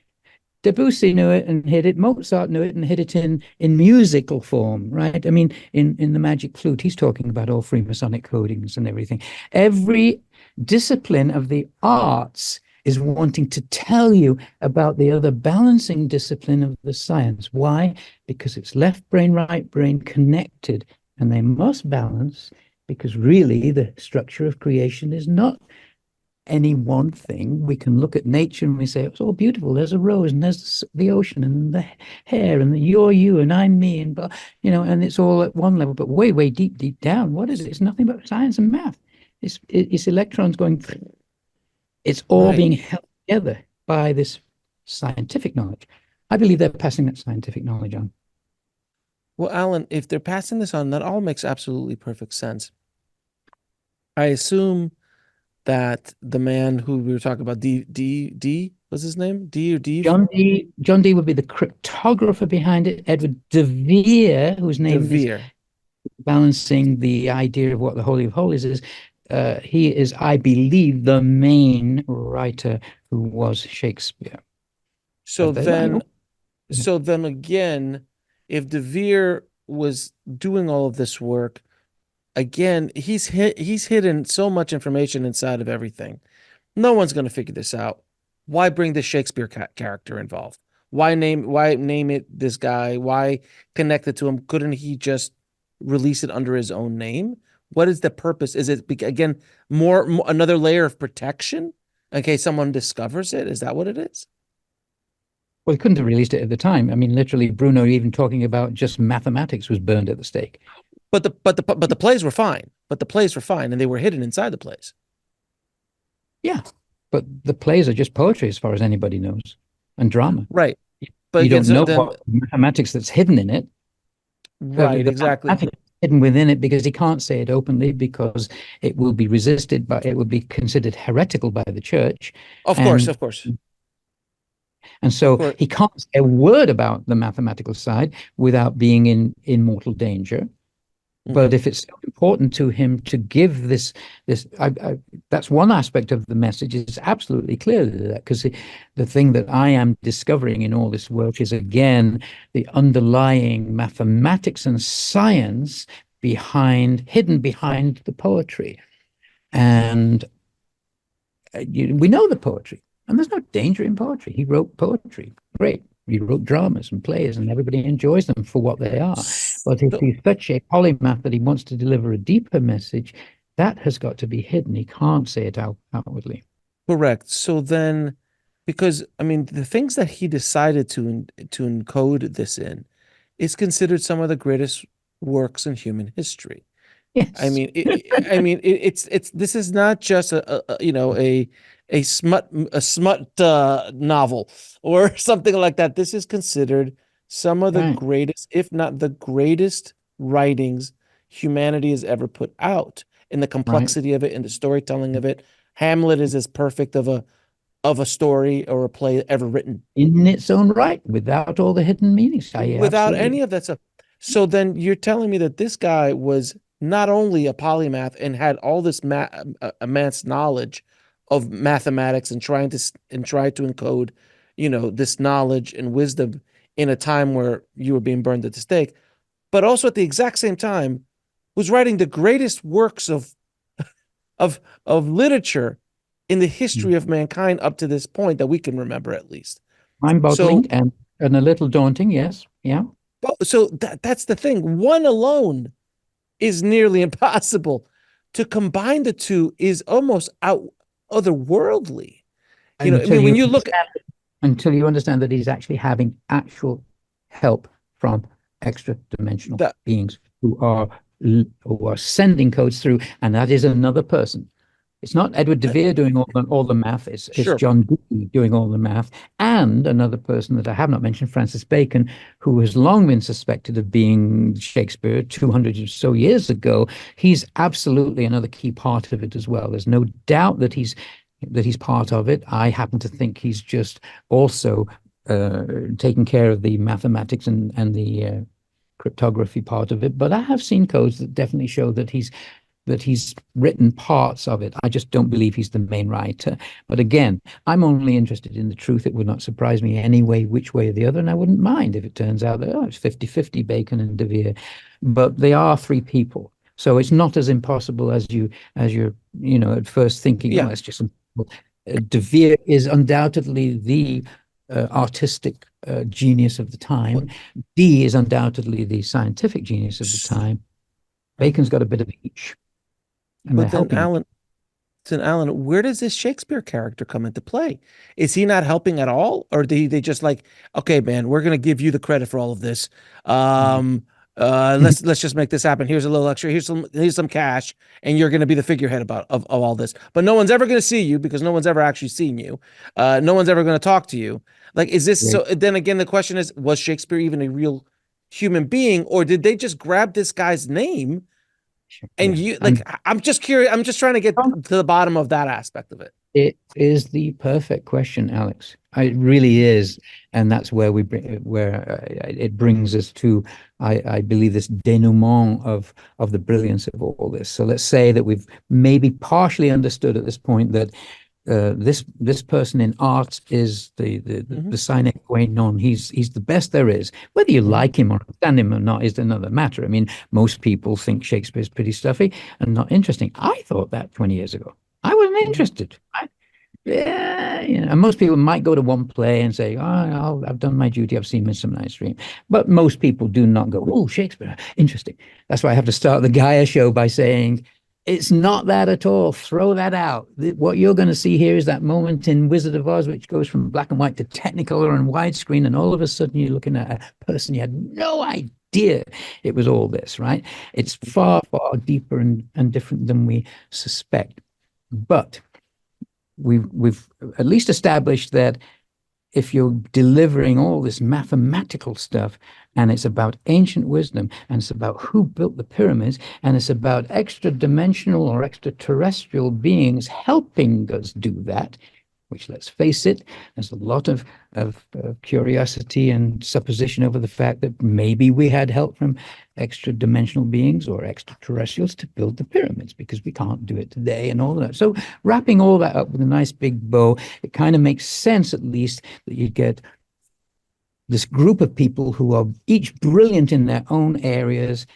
Debussy knew it and hid it, Mozart knew it and hid it in musical form, right? I mean, in the Magic Flute, he's talking about all Freemasonic codings and everything. Every discipline of the arts is wanting to tell you about the other balancing discipline of the science. Why? Because it's left brain, right brain connected, and they must balance, because really the structure of creation is not any one thing. We can look at nature and we say, it's all beautiful. There's a rose and there's the ocean and the hair and you're you and I'm me. And, and it's all at one level, but way, way deep, deep down. What is it? It's nothing but science and math. It's electrons going through. It's all Right. being held together by this scientific knowledge. I believe they're passing that scientific knowledge on. Well, Alan, if they're passing this on, that all makes absolutely perfect sense. I assume that the man who we were talking about, D, what's his name? D or D? John Dee would be the cryptographer behind it. Edward de Vere, whose De name is Vere. balancing the idea of what the Holy of Holies is. He is, I believe, the main writer who was Shakespeare. So then again, if De Vere was doing all of this work, again, he's hidden so much information inside of everything. No one's going to figure this out. Why bring the Shakespeare character involved? Why name it this guy? Why connect it to him? Couldn't he just release it under his own name? What is the purpose? Is it, again, more another layer of protection in case someone discovers it? Is that what it is? Well, he couldn't have released it at the time. I mean, literally, Bruno even talking about just mathematics was burned at the stake. But the plays were fine. But the plays were fine, and they were hidden inside the plays. Yeah, but the plays are just poetry as far as anybody knows, and drama. Right. But you don't know what mathematics that's hidden in it. Right, exactly. Hidden within it because he can't say it openly because it will be resisted, but it would be considered heretical by the church. Of course. And so he can't say a word about the mathematical side without being in mortal danger. But if it's so important to him to give this, that's one aspect of the message. It's absolutely clear that because the thing that I am discovering in all this work is, again, the underlying mathematics and science hidden behind the poetry. And we know the poetry, and there's no danger in poetry. He wrote poetry. Great. He wrote dramas and plays, and everybody enjoys them for what they are. But if he's such a polymath that he wants to deliver a deeper message, that has got to be hidden. He can't say it outwardly. Correct. So then, because, I mean, the things that he decided to encode this in is considered some of the greatest works in human history. Yes. I mean, it's this is not just a smut novel or something like that. This is considered some of the greatest, if not the greatest, writings humanity has ever put out, in the complexity of it, in the storytelling of it. Hamlet is as perfect of a story or a play ever written in its own right, without all the hidden meanings. Without any of that stuff. So then you're telling me that this guy was not only a polymath and had all this immense knowledge of mathematics and try to encode, this knowledge and wisdom in a time where you were being burned at the stake, but also at the exact same time was writing the greatest works of literature in the history of mankind up to this point that we can remember, at least. Mind-boggling and a little daunting, yes. Yeah. So that's the thing. One alone is nearly impossible. To combine the two is almost otherworldly. When you look until you understand that he's actually having actual help from extra-dimensional beings who are sending codes through, and that is another person. It's not Edward de Vere doing all the math. It's John Dee doing all the math, and another person that I have not mentioned, Francis Bacon, who has long been suspected of being Shakespeare 200 or so years ago. He's absolutely another key part of it as well. There's no doubt that he's part of it. I happen to think he's just also taking care of the mathematics and the cryptography part of it. But I have seen codes that definitely show that he's written parts of it. I just don't believe he's the main writer. But again, I'm only interested in the truth. It would not surprise me anyway, which way or the other, and I wouldn't mind if it turns out that it's 50-50 Bacon and de Vere. But they are three people. So it's not as impossible as you're at first thinking, it's just impossible. De Vere is undoubtedly the artistic genius of the time. Dee is undoubtedly the scientific genius of the time. Bacon's got a bit of each. But then, Alan, Listen, Alan, where does this Shakespeare character come into play? Is he not helping at all, or they just like, okay, man, we're gonna give you the credit for all of this. Um, let's just make this happen. Here's a little extra. Here's some cash, and you're gonna be the figurehead of all this. But no one's ever gonna see you because no one's ever actually seen you. No one's ever gonna talk to you. Like, is this so? Then again, the question is, was Shakespeare even a real human being, or did they just grab this guy's name? And you like, I'm just curious. I'm just trying to get to the bottom of that aspect of it. It is the perfect question, Alex. It really is, and that's where it brings us to, I believe, this denouement of the brilliance of all this. So let's say that we've maybe partially understood at this point that this person in art is the sine qua non. He's the best there is. Whether you like him or understand him or not is another matter. I mean, most people think Shakespeare's pretty stuffy and not interesting. I thought that 20 years ago. I wasn't interested. Yeah, and most people might go to one play and say, "Oh, I've done my duty. I've seen Midsummer Night's Dream." But most people do not go, "Oh, Shakespeare, interesting." That's why I have to start the Gaia show by saying, it's not that at all. Throw that out. What you're going to see here is that moment in Wizard of Oz, which goes from black and white to Technicolor and widescreen, and all of a sudden you're looking at a person you had no idea it was all this, right? It's far, far deeper and different than we suspect. But we've at least established that if you're delivering all this mathematical stuff, and it's about ancient wisdom, and it's about who built the pyramids, and it's about extra dimensional or extraterrestrial beings helping us do that, which, let's face it, there's a lot of curiosity and supposition over the fact that maybe we had help from extra dimensional beings or extraterrestrials to build the pyramids, because we can't do it today and all that. So wrapping all that up with a nice big bow, it kind of makes sense, at least, that you get this group of people who are each brilliant in their own areas.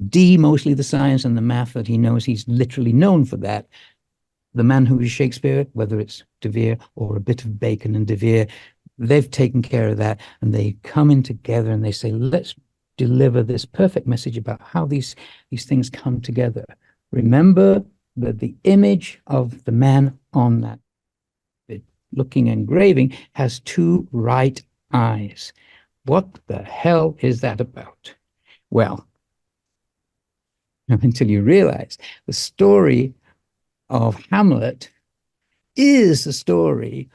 Dee, mostly the science and the math that he knows. He's literally known for that. The man who is Shakespeare, whether it's De Vere or a bit of Bacon and De Vere, they've taken care of that, and they come in together and they say, let's deliver this perfect message about how these things come together. Remember that the image of the man on that looking engraving has two right eyes. What the hell is that about? Well, until you realize the story of Hamlet is the story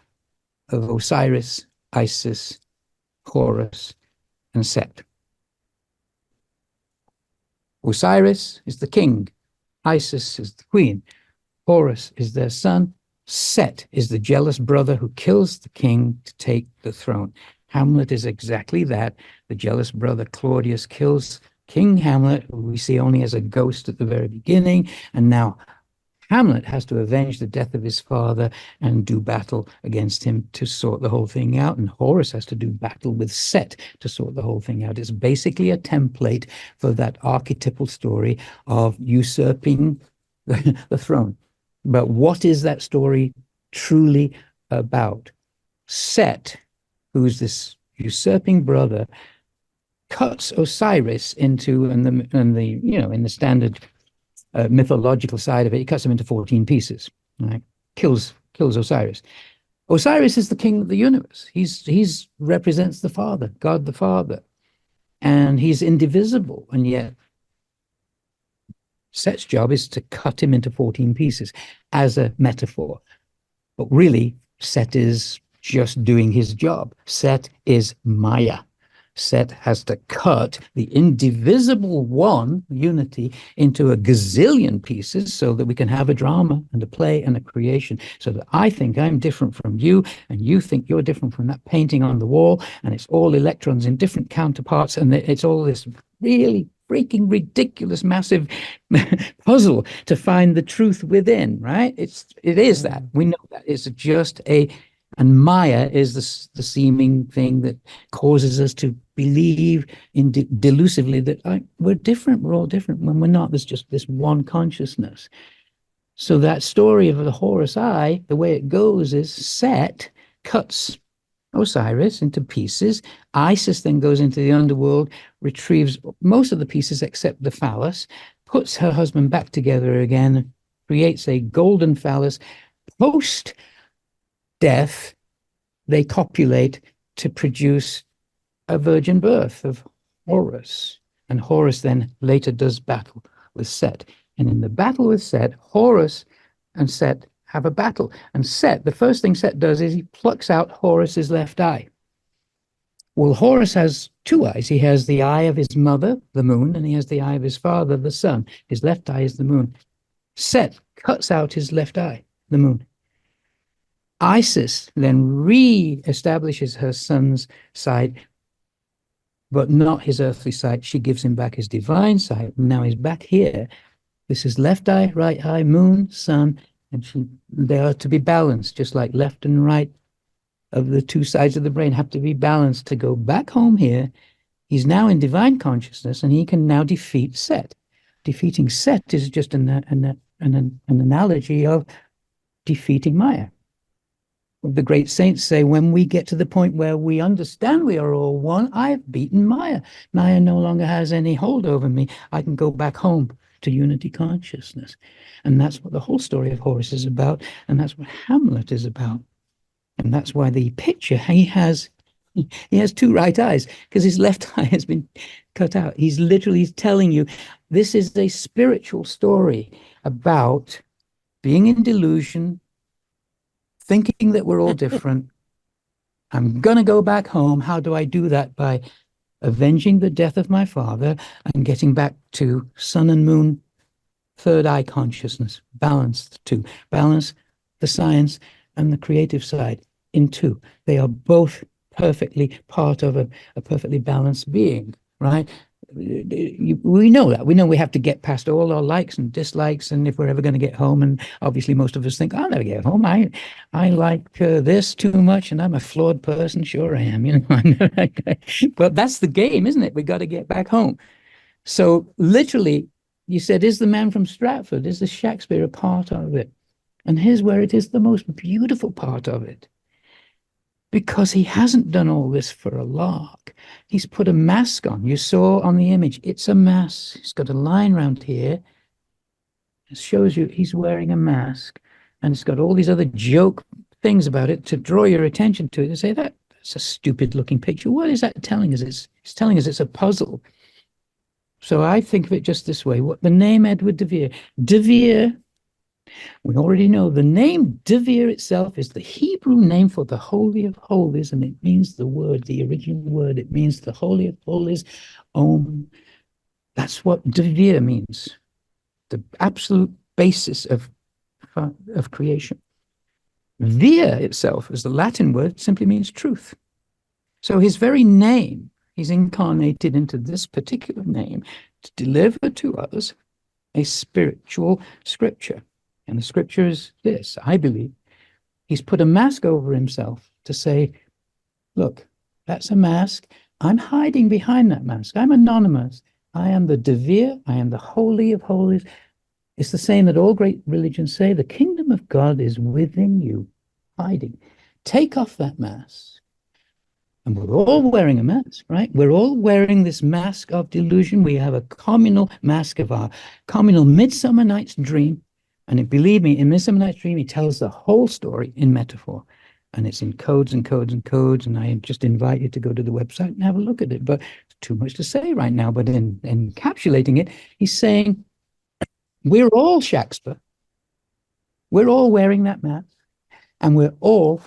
of Osiris, Isis, Horus, and Set. Osiris is the king, Isis is the queen, Horus is their son, Set is the jealous brother who kills the king to take the throne. Hamlet is exactly that. The jealous brother Claudius kills King Hamlet, who we see only as a ghost at the very beginning, and now Hamlet has to avenge the death of his father and do battle against him to sort the whole thing out. And Horus has to do battle with Set to sort the whole thing out. It's basically a template for that archetypal story of usurping the throne. But what is that story truly about? Set, who's this usurping brother, cuts Osiris into, in the standard mythological side of it, he cuts him into 14 pieces, right? Kills Osiris. Osiris is the king of the universe. He's represents the Father, God the Father, and he's indivisible. And yet Set's job is to cut him into 14 pieces as a metaphor. But really, Set is just doing his job. Set is Maya. Set has to cut the indivisible one, unity, into a gazillion pieces so that we can have a drama and a play and a creation. So that I think I'm different from you, and you think you're different from that painting on the wall, and it's all electrons in different counterparts, and it's all this really freaking ridiculous, massive puzzle to find the truth within, right? It is that. We know that. It's just and Maya is the seeming thing that causes us to believe delusively that we're different, we're all different, when we're not. There's just this one consciousness. So that story of the Horus Eye, the way it goes is Set cuts Osiris into pieces. Isis then goes into the underworld, retrieves most of the pieces except the phallus, puts her husband back together again, creates a golden phallus. Post-death, they copulate to produce a virgin birth of Horus. And Horus then later does battle with Set. And in the battle with Set, Horus and Set have a battle. And Set, the first thing Set does is he plucks out Horus's left eye. Well, Horus has two eyes. He has the eye of his mother, the moon, and he has the eye of his father, the sun. His left eye is the moon. Set cuts out his left eye, the moon. Isis then re-establishes her son's side, but not his earthly sight. She gives him back his divine sight. Now he's back here. This is left eye, right eye, moon, sun, and they are to be balanced, just like left and right of the two sides of the brain have to be balanced to go back home here. He's now in divine consciousness, and he can now defeat Set. Defeating Set is just an analogy of defeating Maya. The great saints say, when we get to the point where we understand we are all one, I've beaten Maya. Maya no longer has any hold over me. I can go back home to unity consciousness. And that's what the whole story of Horus is about. And that's what Hamlet is about. And that's why the picture, he has two right eyes, because his left eye has been cut out. He's literally telling you, this is a spiritual story about being in delusion, thinking that we're all different. I'm going to go back home. How do I do that? By avenging the death of my father and getting back to sun and moon, third eye consciousness, balance the two, balance the science and the creative side in two. They are both perfectly part of a perfectly balanced being, right? We know that. We know we have to get past all our likes and dislikes, and if we're ever going to get home, and obviously most of us think, I'll never get home. I like this too much, and I'm a flawed person. Sure I am, you know. But that's the game, isn't it? We got to get back home. So literally, you said, is the man from Stratford, is the Shakespeare a part of it? And here's where it is the most beautiful part of it. Because he hasn't done all this for a lark. He's put a mask on. You saw on the image, it's a mask. He's got a line around here. It shows you he's wearing a mask. And it's got all these other joke things about it to draw your attention to it and say, that's a stupid looking picture. What is that telling us? It's telling us it's a puzzle. So I think of it just this way. What the name Edward de Vere. De Vere, we already know the name De Vere itself is the Hebrew name for the Holy of Holies, and it means the original word, it means the Holy of Holies, Om. That's what De Vere means, the absolute basis of creation. Vere itself, as the Latin word, simply means truth. So his very name, he's incarnated into this particular name to deliver to us a spiritual scripture. And the scripture is this, I believe. He's put a mask over himself to say, look, that's a mask. I'm hiding behind that mask. I'm anonymous. I am the De Vere. I am the Holy of Holies. It's the same that all great religions say. The kingdom of God is within you, hiding. Take off that mask. And we're all wearing a mask, right? We're all wearing this mask of delusion. We have a communal mask of our communal Midsummer Night's Dream. And believe me, in Midsummer Night's Dream, he tells the whole story in metaphor. And it's in codes and codes and codes. And I just invite you to go to the website and have a look at it. But it's too much to say right now. But in encapsulating it, he's saying, we're all Shakespeare. We're all wearing that mask. And we're all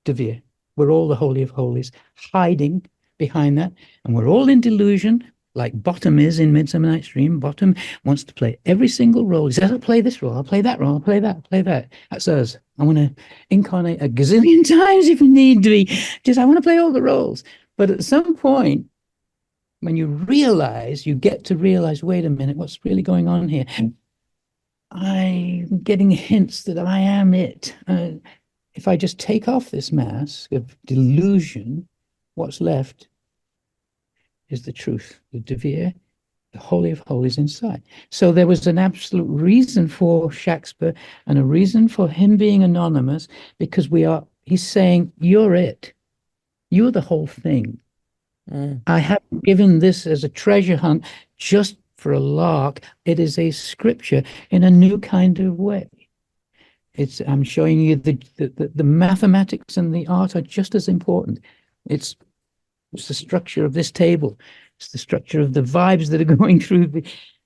De Vere. We're all the Holy of Holies, hiding behind that. And we're all in delusion, like Bottom is in Midsummer Night's Dream. Bottom wants to play every single role. He says, I'll play this role, I'll play that role, I'll play that, I'll play that. That's us. I want to incarnate a gazillion times if need to be. Just, I want to play all the roles. But at some point, when you get to realize, wait a minute, what's really going on here? I'm getting hints that I am it. If I just take off this mask of delusion, what's left is the truth, the De Vere, the Holy of Holies inside. So there was an absolute reason for Shakespeare and a reason for him being anonymous, because he's saying, you're it. You're the whole thing. I haven't given this as a treasure hunt just for a lark. It is a scripture in a new kind of way. I'm showing you the mathematics and the art are just as important. It's the structure of this table. It's the structure of the vibes that are going through the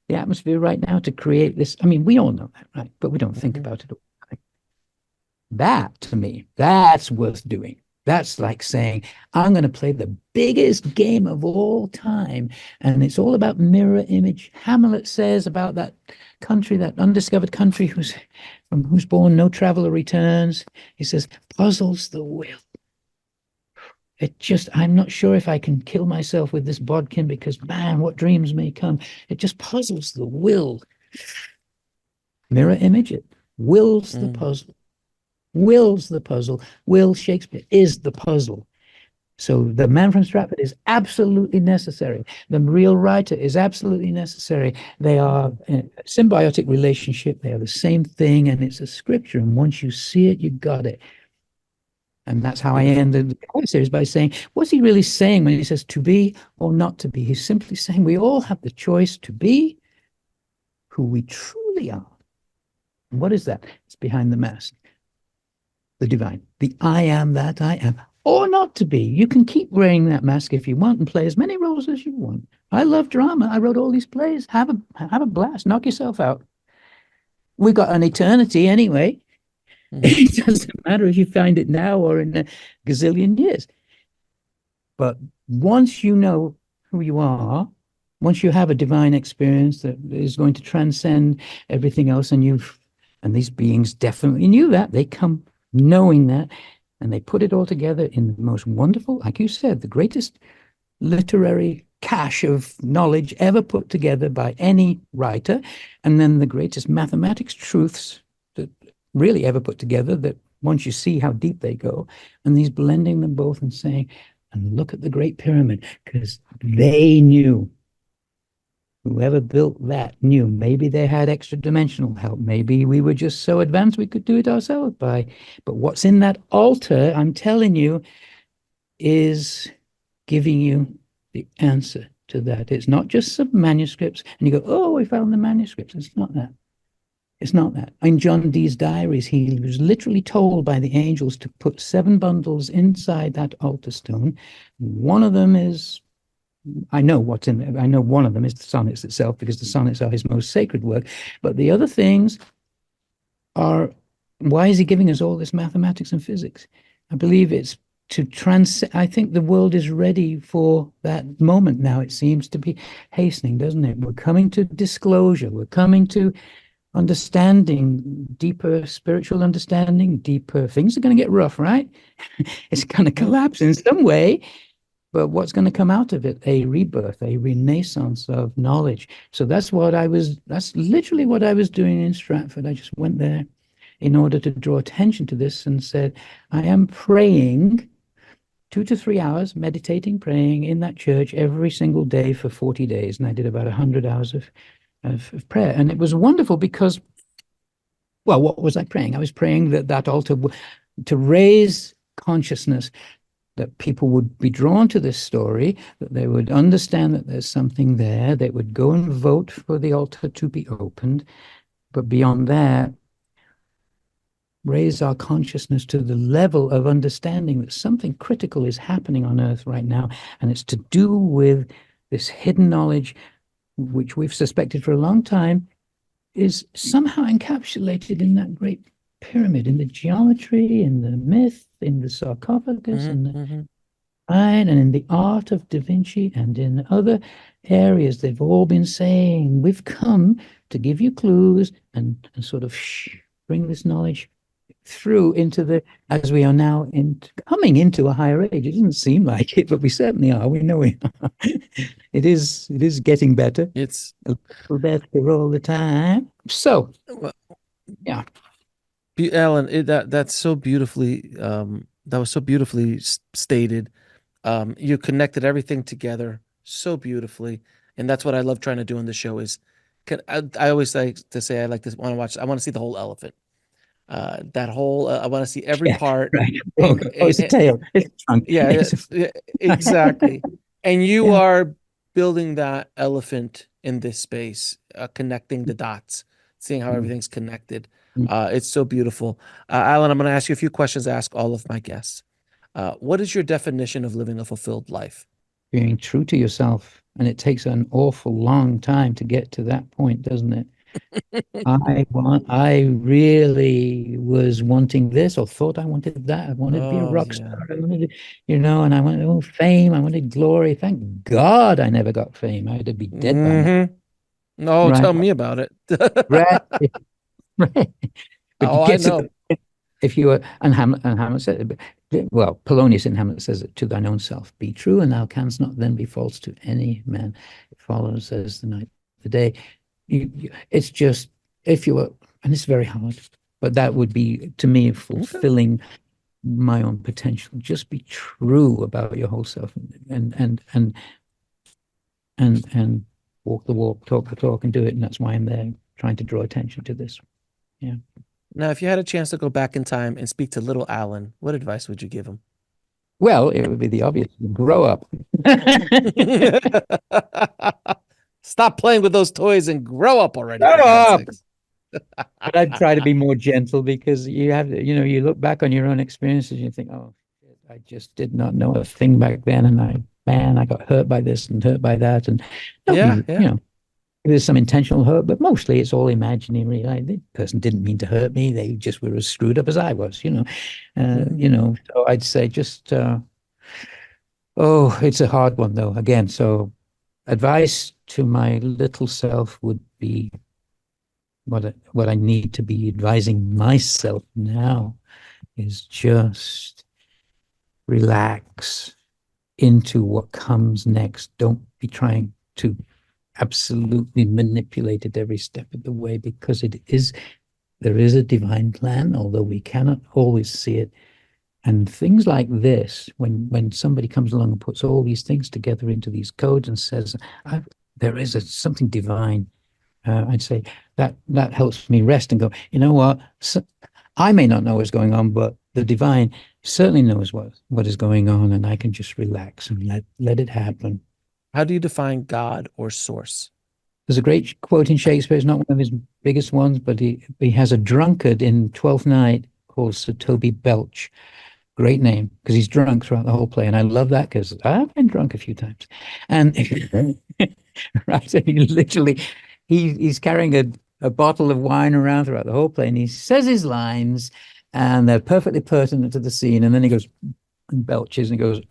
atmosphere right now to create this. I mean, we all know that, right? But we don't think about it all. That, to me, that's worth doing. That's like saying, I'm going to play the biggest game of all time. And it's all about mirror image. Hamlet says about that country, that undiscovered country from whose born no traveler returns. He says, puzzles the will. I'm not sure if I can kill myself with this bodkin because, man, what dreams may come. It just puzzles the will. Mirror image it. Wills the puzzle. Wills the puzzle. Will Shakespeare is the puzzle. So the man from Stratford is absolutely necessary. The real writer is absolutely necessary. They are a symbiotic relationship. They are the same thing, and it's a scripture. And once you see it, you got it. And that's how I ended the series by saying, what's he really saying when he says to be or not to be? He's simply saying we all have the choice to be who we truly are. And what is that? It's behind the mask. The divine. The I am that I am. Or not to be. You can keep wearing that mask if you want and play as many roles as you want. I love drama. I wrote all these plays. Have a blast. Knock yourself out. We've got an eternity anyway. It doesn't matter if you find it now or in a gazillion years. But once you know who you are, once you have a divine experience that is going to transcend everything else, and these beings definitely knew that, they come knowing that, and they put it all together in the most wonderful, like you said, the greatest literary cache of knowledge ever put together by any writer, and then the greatest mathematics truths that really ever put together, that once you see how deep they go, and he's blending them both and saying, and look at the Great Pyramid, because they knew. Whoever built that knew. Maybe they had extra dimensional help. Maybe we were just so advanced we could do it ourselves but what's in that altar, I'm telling you, is giving you the answer to that. It's not just some manuscripts and you go, oh, we found the manuscripts. It's not that. It's not that. In John Dee's diaries, he was literally told by the angels to put 7 bundles inside that altar stone. One of them is, I know what's in there. I know one of them is the sonnets itself, because the sonnets are his most sacred work. But the other things are, why is he giving us all this mathematics and physics? I believe it's to transcend. I think the world is ready for that moment now. It seems to be hastening, doesn't it? We're coming to disclosure. We're coming to understanding, deeper spiritual understanding, deeper. Things are going to get rough, right? It's going to collapse in some way. But what's going to come out of it? A rebirth, a renaissance of knowledge. So that's literally what I was doing in Stratford. I just went there in order to draw attention to this and said, I am praying 2 to 3 hours, meditating, praying in that church every single day for 40 days. And I did about 100 hours of prayer. And it was wonderful because, well, what was I praying? I was praying that altar to raise consciousness, that people would be drawn to this story, that they would understand that there's something there, they would go and vote for the altar to be opened. But beyond that, raise our consciousness to the level of understanding that something critical is happening on Earth right now. And it's to do with this hidden knowledge, which we've suspected for a long time, is somehow encapsulated in that great pyramid, in the geometry, in the myth, in the sarcophagus, and in the art of Da Vinci, and in other areas. They've all been saying, we've come to give you clues and sort of bring this knowledge through into as we are now coming into a higher age. It doesn't seem like it, but we certainly are. We know we are. It is getting better. It's a little better all the time. So, yeah. Alan, that's so beautifully, that was so beautifully stated. You connected everything together so beautifully. And that's what I love trying to do on the show is, I always like to say, I want to see the whole elephant. That whole, I want to see every part. Right. It's a tail. It's a trunk. Yeah, exactly. And you are building that elephant in this space, connecting the dots, seeing how Mm. everything's connected. Mm. It's so beautiful. Alan, I'm going to ask you a few questions I ask all of my guests. What is your definition of living a fulfilled life? Being true to yourself. And it takes an awful long time to get to that point, doesn't it? I really was wanting this or thought I wanted that. I wanted to be a Oh, rock yeah. star. I wanted to, and I wanted fame. I wanted glory. Thank God I never got fame. I'd be dead by now. Mm-hmm. No, Right. tell me about it. Right. Right. But you Oh, I get to know. if you were, and Hamlet said, well, Polonius in Hamlet says it, to thine own self be true, and thou canst not then be false to any man. It follows as the night, the day. It's just, if you were, and it's very hard, but that would be, to me, Okay. fulfilling my own potential. Just be true about your whole self and walk the walk, talk the talk, and do it. And that's why I'm there, trying to draw attention to this. Yeah. Now, if you had a chance to go back in time and speak to little Alan, what advice would you give him? Well, it would be the obvious. Grow up. Stop playing with those toys and grow up already, Grow for God's up. sakes. But I'd try to be more gentle because you look back on your own experiences and you think, oh, shit, I just did not know a thing back then. And I got hurt by this and hurt by that. And Yeah, nobody, yeah. there's some intentional hurt, but mostly it's all imaginary. Like, the person didn't mean to hurt me. They just were as screwed up as I was. So I'd say just, it's a hard one though. Again, so advice to my little self would be what I need to be advising myself now is just relax into what comes next. Don't be trying to absolutely manipulate it every step of the way, because there is a divine plan, although we cannot always see it. And things like this, when somebody comes along and puts all these things together into these codes and says, there is something divine, I'd say that helps me rest and go, you know what? So, I may not know what's going on, but the divine certainly knows what is going on, and I can just relax and let it happen. How do you define God or source? There's a great quote in Shakespeare. It's not one of his biggest ones, but he has a drunkard in Twelfth Night called Sir Toby Belch. Great name, because he's drunk throughout the whole play, and I love that because I've been drunk a few times. And right, and he's carrying a bottle of wine around throughout the whole play, and he says his lines, and they're perfectly pertinent to the scene. And then he goes and belches and he goes,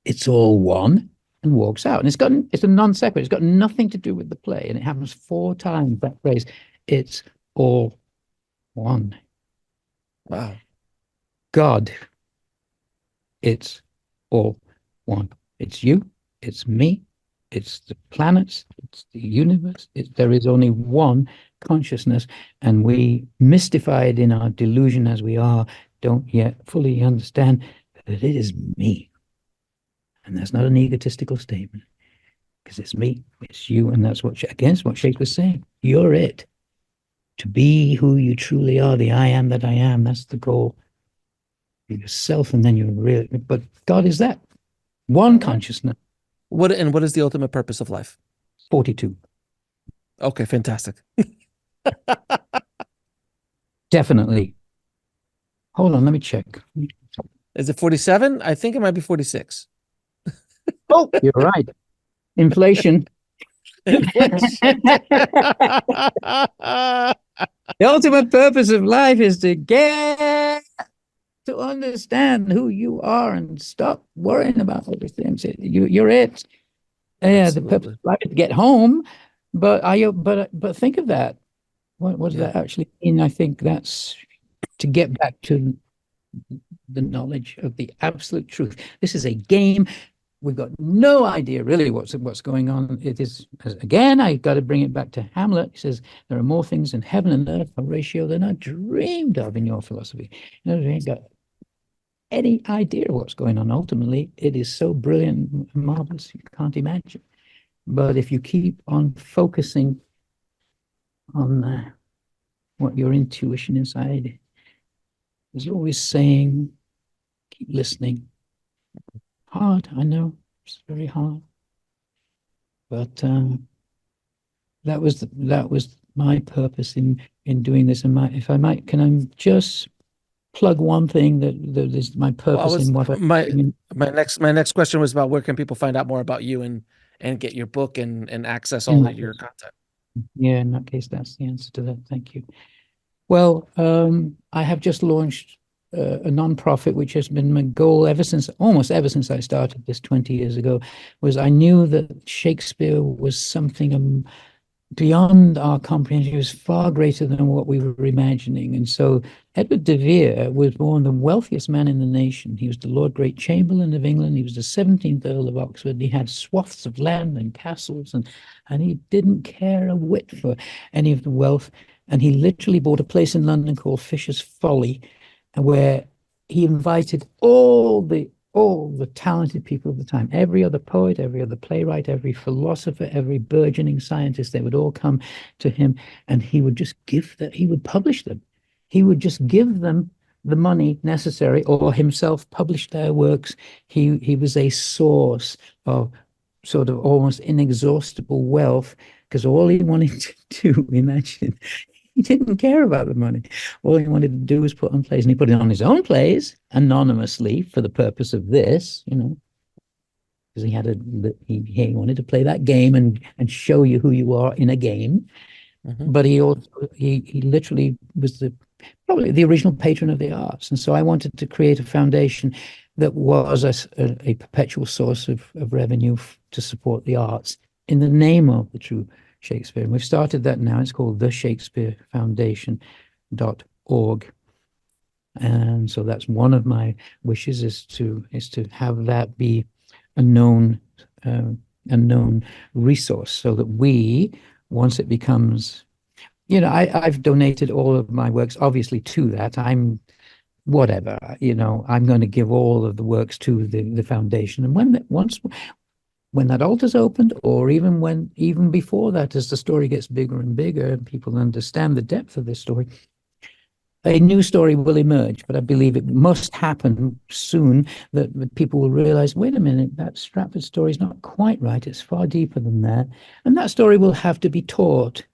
"It's all one," and walks out. And it's a non sequitur. It's got nothing to do with the play, and it happens 4 times, that phrase. It's all one. Wow. God, it's all one. It's you, it's me, it's the planets, it's the universe. There is only one consciousness, and we, mystified in our delusion as we are, don't yet fully understand that it is me. And that's not an egotistical statement, because it's me, it's you, and that's what against what Shakespeare's saying. You're it. To be who you truly are, the I am that I am, that's the goal. Yourself, and then you're really, but God is that one consciousness. What is the ultimate purpose of life? 42. Okay, fantastic. Definitely. Hold on, let me check. Is it 47? I think it might be 46. Oh, you're right. Inflation. Inflation. The ultimate purpose of life is to get to understand who you are and stop worrying about everything. You're it. Yeah, the purpose of life is to get home, but think of that. What does that actually mean? I think that's to get back to the knowledge of the absolute truth. This is a game. We've got no idea really what's going on. It is, again, I got to bring it back to Hamlet. He says, there are more things in heaven and earth, a ratio they're not dreamed of in your philosophy. You ain't got any idea what's going on. Ultimately, it is so brilliant and marvelous, you can't imagine. But if you keep on focusing on what your intuition inside is always saying, keep listening. Hard, I know, it's very hard. But that was my purpose in doing this. And if I might, can I just plug one thing that is my purpose in what I'm doing? My next question was about where can people find out more about you and get your book and access all of your content. Yeah, in that case, that's the answer to that. Thank you. Well, I have just launched a nonprofit, which has been my goal almost ever since I started this 20 years ago. Was I knew that Shakespeare was something beyond our comprehension. He was far greater than what we were imagining. And so Edward de Vere was born the wealthiest man in the nation. He was the Lord Great Chamberlain of England. He was the 17th Earl of Oxford. He had swaths of land and castles, and he didn't care a whit for any of the wealth. And he literally bought a place in London called Fisher's Folly, where he invited all the talented people of the time, every other poet, every other playwright, every philosopher, every burgeoning scientist. They would all come to him, and he would just he would publish them. He would just give them the money necessary, or himself publish their works. He was a source of sort of almost inexhaustible wealth, because all he wanted to do, imagine, he didn't care about the money. All he wanted to do was put on plays, and he put it on his own plays anonymously for the purpose of this, because he wanted to play that game and show you who you are in a game. Mm-hmm. But he literally was probably the original patron of the arts, and so I wanted to create a foundation that was a perpetual source of revenue to support the arts in the name of the true Shakespeare. And we've started that now. It's called the Shakespeare Foundation.org. And so that's one of my wishes, is to have that be a known resource, so that once it becomes, I've donated all of my works obviously to that. I'm going to give all of the works to the foundation. And when that altar's opened, or even before that, as the story gets bigger and bigger and people understand the depth of this story, a new story will emerge. But I believe it must happen soon, that people will realize, wait a minute, that Stratford story is not quite right. It's far deeper than that. And that story will have to be taught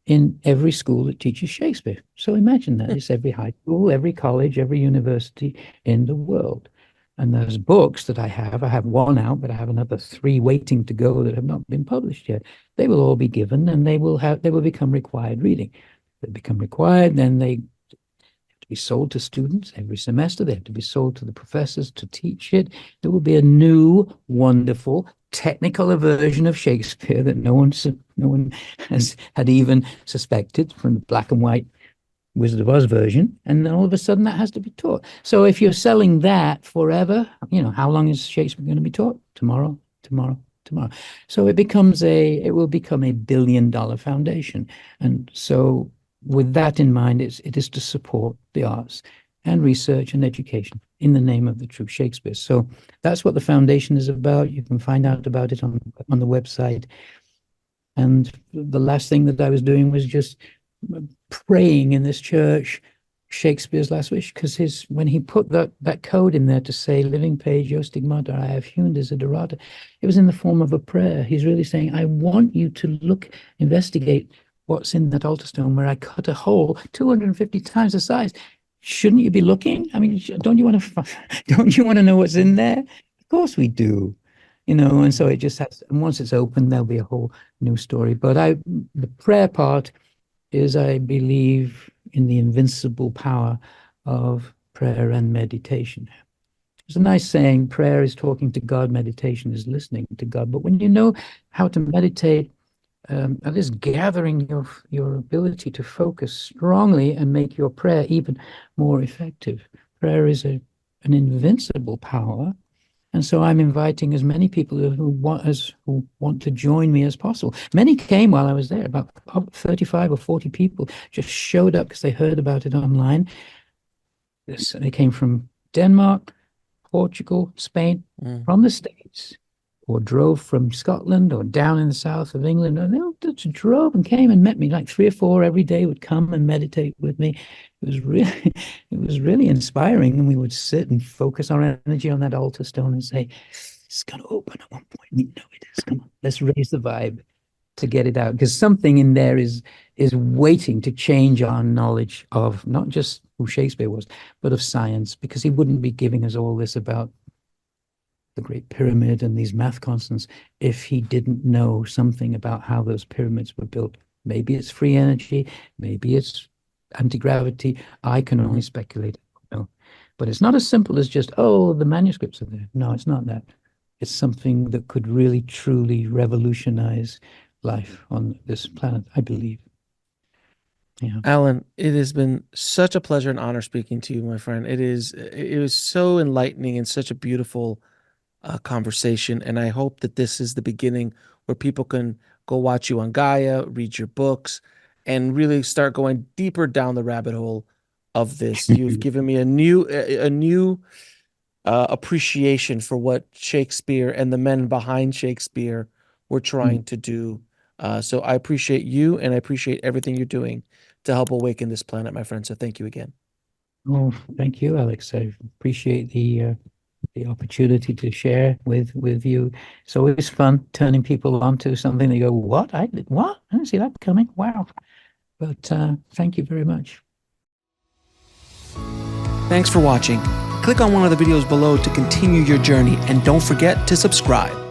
in every school that teaches Shakespeare. So imagine that. It's every high school, every college, every university in the world. And those books that I have one out, but I have another 3 waiting to go that have not been published yet. They will all be given, and they will become required reading. They become required, then they have to be sold to students every semester. They have to be sold to the professors to teach it. There will be a new, wonderful, technical version of Shakespeare that no one had even suspected, from the black and white Wizard of Oz version, and then all of a sudden that has to be taught. So if you're selling that forever, how long is Shakespeare going to be taught? Tomorrow. So it will become a $1 billion foundation. And so with that in mind, it is to support the arts and research and education in the name of the true Shakespeare. So that's what the foundation is about. You can find out about it on the website. And the last thing that I was doing was just praying in this church Shakespeare's last wish, because when he put that code in there to say living page yo stigmata I have hewn desiderata, it was in the form of a prayer. He's really saying, I want you to investigate what's in that altar stone where I cut a hole 250 times the size. Shouldn't you be looking? I mean, don't you want to know what's in there? Of course we do. And so it just has, and once it's open, there'll be a whole new story. But the prayer part is, I believe in the invincible power of prayer and meditation. There's a nice saying, prayer is talking to God, meditation is listening to God. But when you know how to meditate, that is gathering your ability to focus strongly and make your prayer even more effective. Prayer is an invincible power. And so I'm inviting as many people who want to join me as possible. Many came while I was there. About 35 or 40 people just showed up because they heard about it online. They came from Denmark, Portugal, Spain, from the States, or drove from Scotland or down in the south of England. And they all just drove and came and met me. Like 3 or 4 every day would come and meditate with me. It was really inspiring. And we would sit and focus our energy on that altar stone and say, it's going to open at one point. We know it is. Come on, let's raise the vibe to get it out, because something in there is waiting to change our knowledge of not just who Shakespeare was, but of science, because he wouldn't be giving us all this about the Great Pyramid and these math constants if he didn't know something about how those pyramids were built. Maybe it's free energy, maybe it's anti-gravity. I can only speculate. No. But it's not as simple as just, oh, the manuscripts are there. No, it's not that. It's something that could really, truly revolutionize life on this planet, I believe. Yeah. Alan, it has been such a pleasure and honor speaking to you, my friend. It was so enlightening and such a beautiful conversation. And I hope that this is the beginning where people can go watch you on Gaia, read your books, and really start going deeper down the rabbit hole of this. You've given me a new appreciation for what Shakespeare and the men behind Shakespeare were trying to do. So I appreciate you, and I appreciate everything you're doing to help awaken this planet, my friend. So thank you again. Oh, thank you, Alex. I appreciate the opportunity to share with you. It's always fun turning people onto something. They go, "What? I didn't see that coming. Wow!" But thank you very much. Thanks for watching. Click on one of the videos below to continue your journey, and don't forget to subscribe.